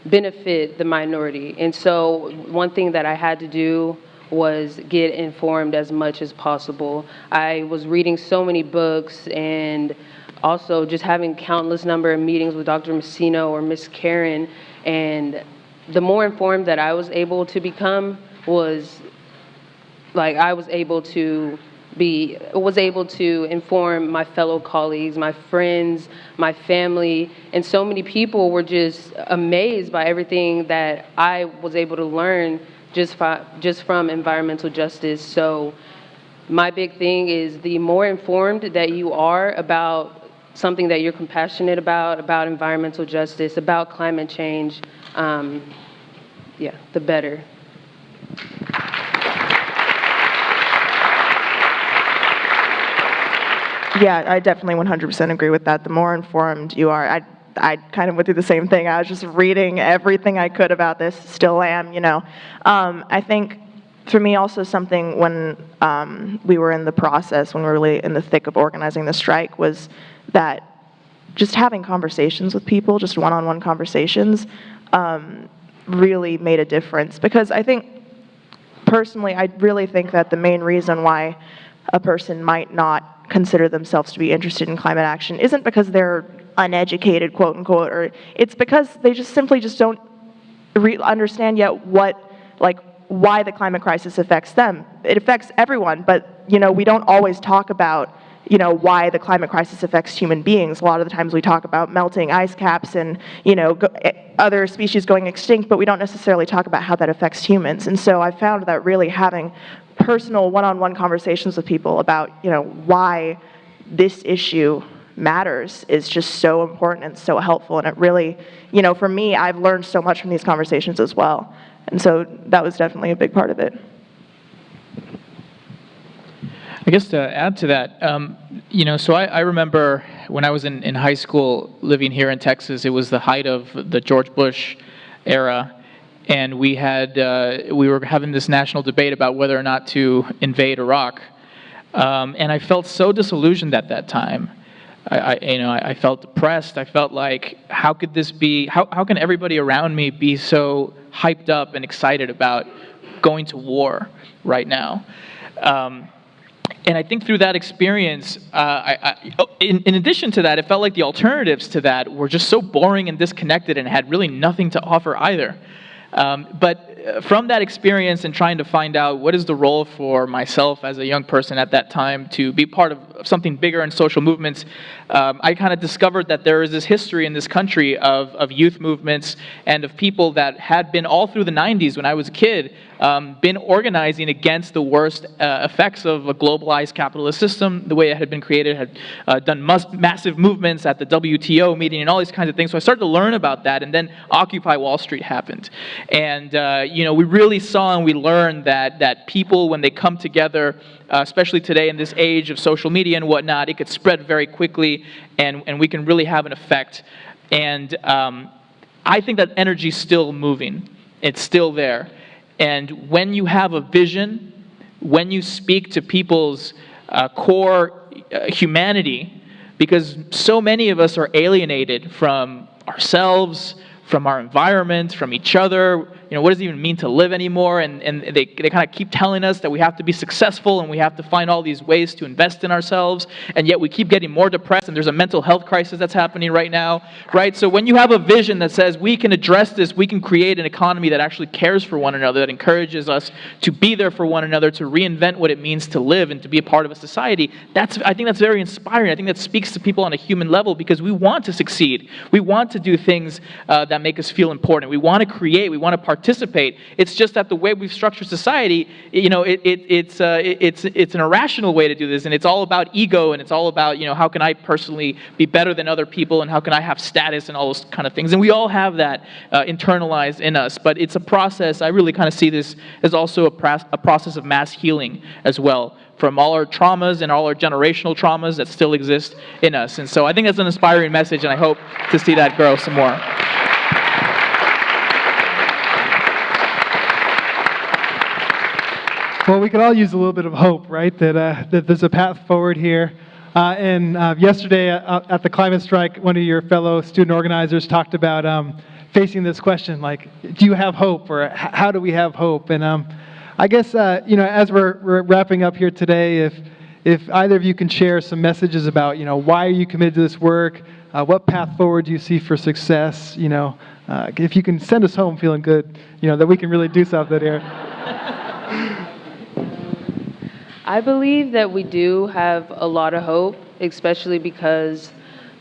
benefit the minority. And so one thing that I had to do was get informed as much as possible. I was reading so many books and also just having countless number of meetings with Dr. Masino or Miss Karen, and the more informed that I was able to become was I was able to inform my fellow colleagues, my friends, my family, and so many people were just amazed by everything that I was able to learn just from environmental justice. So my big thing is the more informed that you are about something that you're compassionate about environmental justice, about climate change, the better. Yeah, I definitely 100% agree with that. The more informed you are, I kind of went through the same thing. I was just reading everything I could about this, still am, I think for me also something when we were in the process, when we were really in the thick of organizing the strike, was that just having conversations with people, just one-on-one conversations, really made a difference. Because I think, personally, I really think that the main reason why a person might not consider themselves to be interested in climate action isn't because they're uneducated, quote unquote, or it's because they just simply don't understand yet what why the climate crisis affects them. It affects everyone, but, we don't always talk about, why the climate crisis affects human beings. A lot of the times we talk about melting ice caps and, other species going extinct, but we don't necessarily talk about how that affects humans. And so I found that really having personal one-on-one conversations with people about, why this issue matters is just so important and so helpful. And it really, for me, I've learned so much from these conversations as well. And so that was definitely a big part of it. I guess to add to that, so I remember when I was in high school living here in Texas, it was the height of the George Bush era, and we were having this national debate about whether or not to invade Iraq, and I felt so disillusioned at that time. I felt depressed. I felt like, how could this be? How can everybody around me be so hyped up and excited about going to war right now? And I think through that experience, in addition to that, it felt like the alternatives to that were just so boring and disconnected and had really nothing to offer either. But from that experience and trying to find out what is the role for myself as a young person at that time to be part of something bigger in social movements, I kind of discovered that there is this history in this country of youth movements and of people that had been all through the 90s when I was a kid, been organizing against the worst effects of a globalized capitalist system, the way it had been created, had done massive movements at the WTO meeting and all these kinds of things. So I started to learn about that, and then Occupy Wall Street happened. And we really saw and we learned that people, when they come together, especially today in this age of social media and whatnot, it could spread very quickly, and we can really have an effect. And I think that energy's still moving. It's still there. And when you have a vision, when you speak to people's core humanity, because so many of us are alienated from ourselves, from our environment, from each other. What does it even mean to live anymore? And they kind of keep telling us that we have to be successful and we have to find all these ways to invest in ourselves, and yet we keep getting more depressed, and there's a mental health crisis that's happening right now, right? So when you have a vision that says we can address this, we can create an economy that actually cares for one another, that encourages us to be there for one another, to reinvent what it means to live and to be a part of a society, I think that's very inspiring. I think that speaks to people on a human level, because we want to succeed. We want to do things that make us feel important. We want to create. We want to participate. It's just that the way we've structured society, it's an irrational way to do this, and it's all about ego, and it's all about, how can I personally be better than other people, and how can I have status and all those kind of things. And we all have that internalized in us, but it's a process. I really kind of see this as also a process of mass healing as well, from all our traumas and all our generational traumas that still exist in us. And so I think that's an inspiring message, and I hope to see that grow some more. Well, we could all use a little bit of hope, right? That there's a path forward here. And yesterday at the climate strike, one of your fellow student organizers talked about facing this question, like, do you have hope, or how do we have hope? And I guess as we're wrapping up here today, if either of you can share some messages about why are you committed to this work, what path forward do you see for success? If you can send us home feeling good, that we can really do something here. I believe that we do have a lot of hope, especially because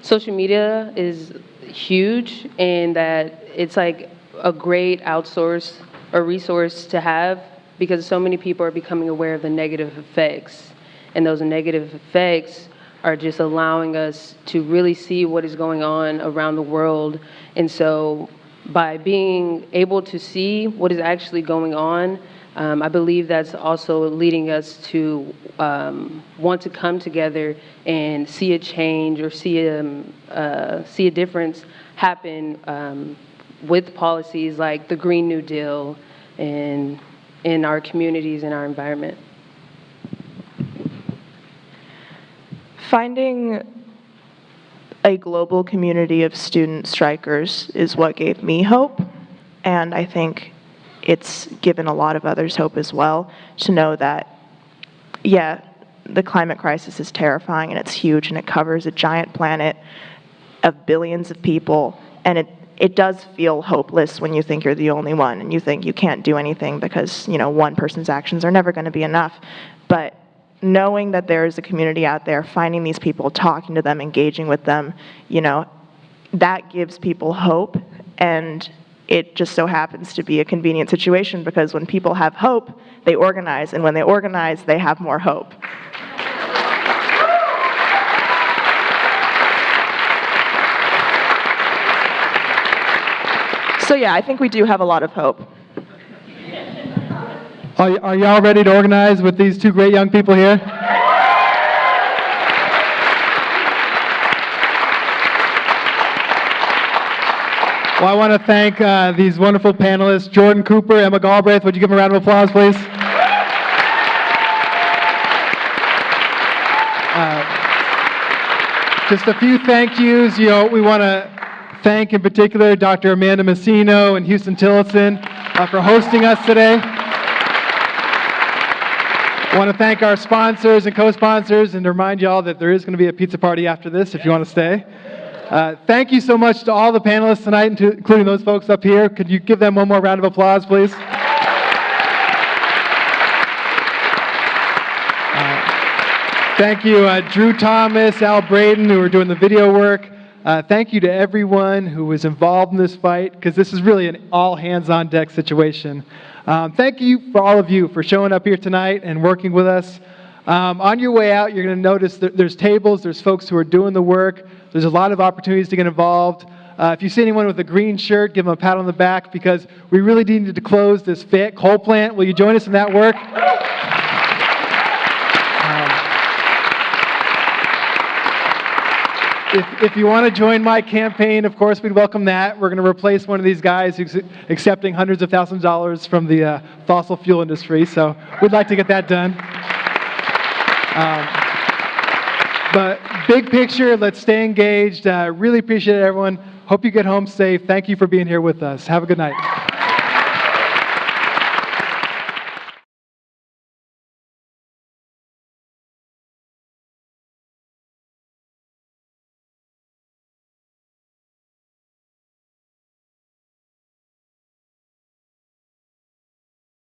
social media is huge, and that it's like a great outsource or resource to have, because so many people are becoming aware of the negative effects. And those negative effects are just allowing us to really see what is going on around the world. And so by being able to see what is actually going on, I believe that's also leading us to want to come together and see a change, or see a difference happen with policies like the Green New Deal and in our communities and our environment. Finding a global community of student strikers is what gave me hope, and I think it's given a lot of others hope as well, to know that, yeah, the climate crisis is terrifying and it's huge and it covers a giant planet of billions of people, and it does feel hopeless when you think you're the only one and you think you can't do anything because, one person's actions are never going to be enough. But knowing that there is a community out there, finding these people, talking to them, engaging with them, that gives people hope. And it just so happens to be a convenient situation because when people have hope, they organize. And when they organize, they have more hope. So yeah, I think we do have a lot of hope. Are y'all ready to organize with these two great young people here? Well, I want to thank these wonderful panelists, Jordan Cooper, Emma Galbraith. Would you give them a round of applause, please? Just a few thank yous. We want to thank in particular Dr. Amanda Masino and Huston-Tillotson for hosting us today. I want to thank our sponsors and co-sponsors and to remind you all that there is going to be a pizza party after this if you want to stay. Thank you so much to all the panelists tonight, including those folks up here. Could you give them one more round of applause, please? Thank you, Drew Thomas, Al Braden, who are doing the video work. Thank you to everyone who was involved in this fight, because this is really an all-hands-on-deck situation. Thank you for all of you for showing up here tonight and working with us. On your way out, you're going to notice that there's tables, there's folks who are doing the work. There's a lot of opportunities to get involved. If you see anyone with a green shirt, give them a pat on the back, because we really need to close this Fayette coal plant. Will you join us in that work? If you want to join my campaign, of course, we'd welcome that. We're going to replace one of these guys who's accepting hundreds of thousands of dollars from the fossil fuel industry, so we'd like to get that done. But big picture, let's stay engaged. Really appreciate it, everyone. Hope you get home safe. Thank you for being here with us. Have a good night.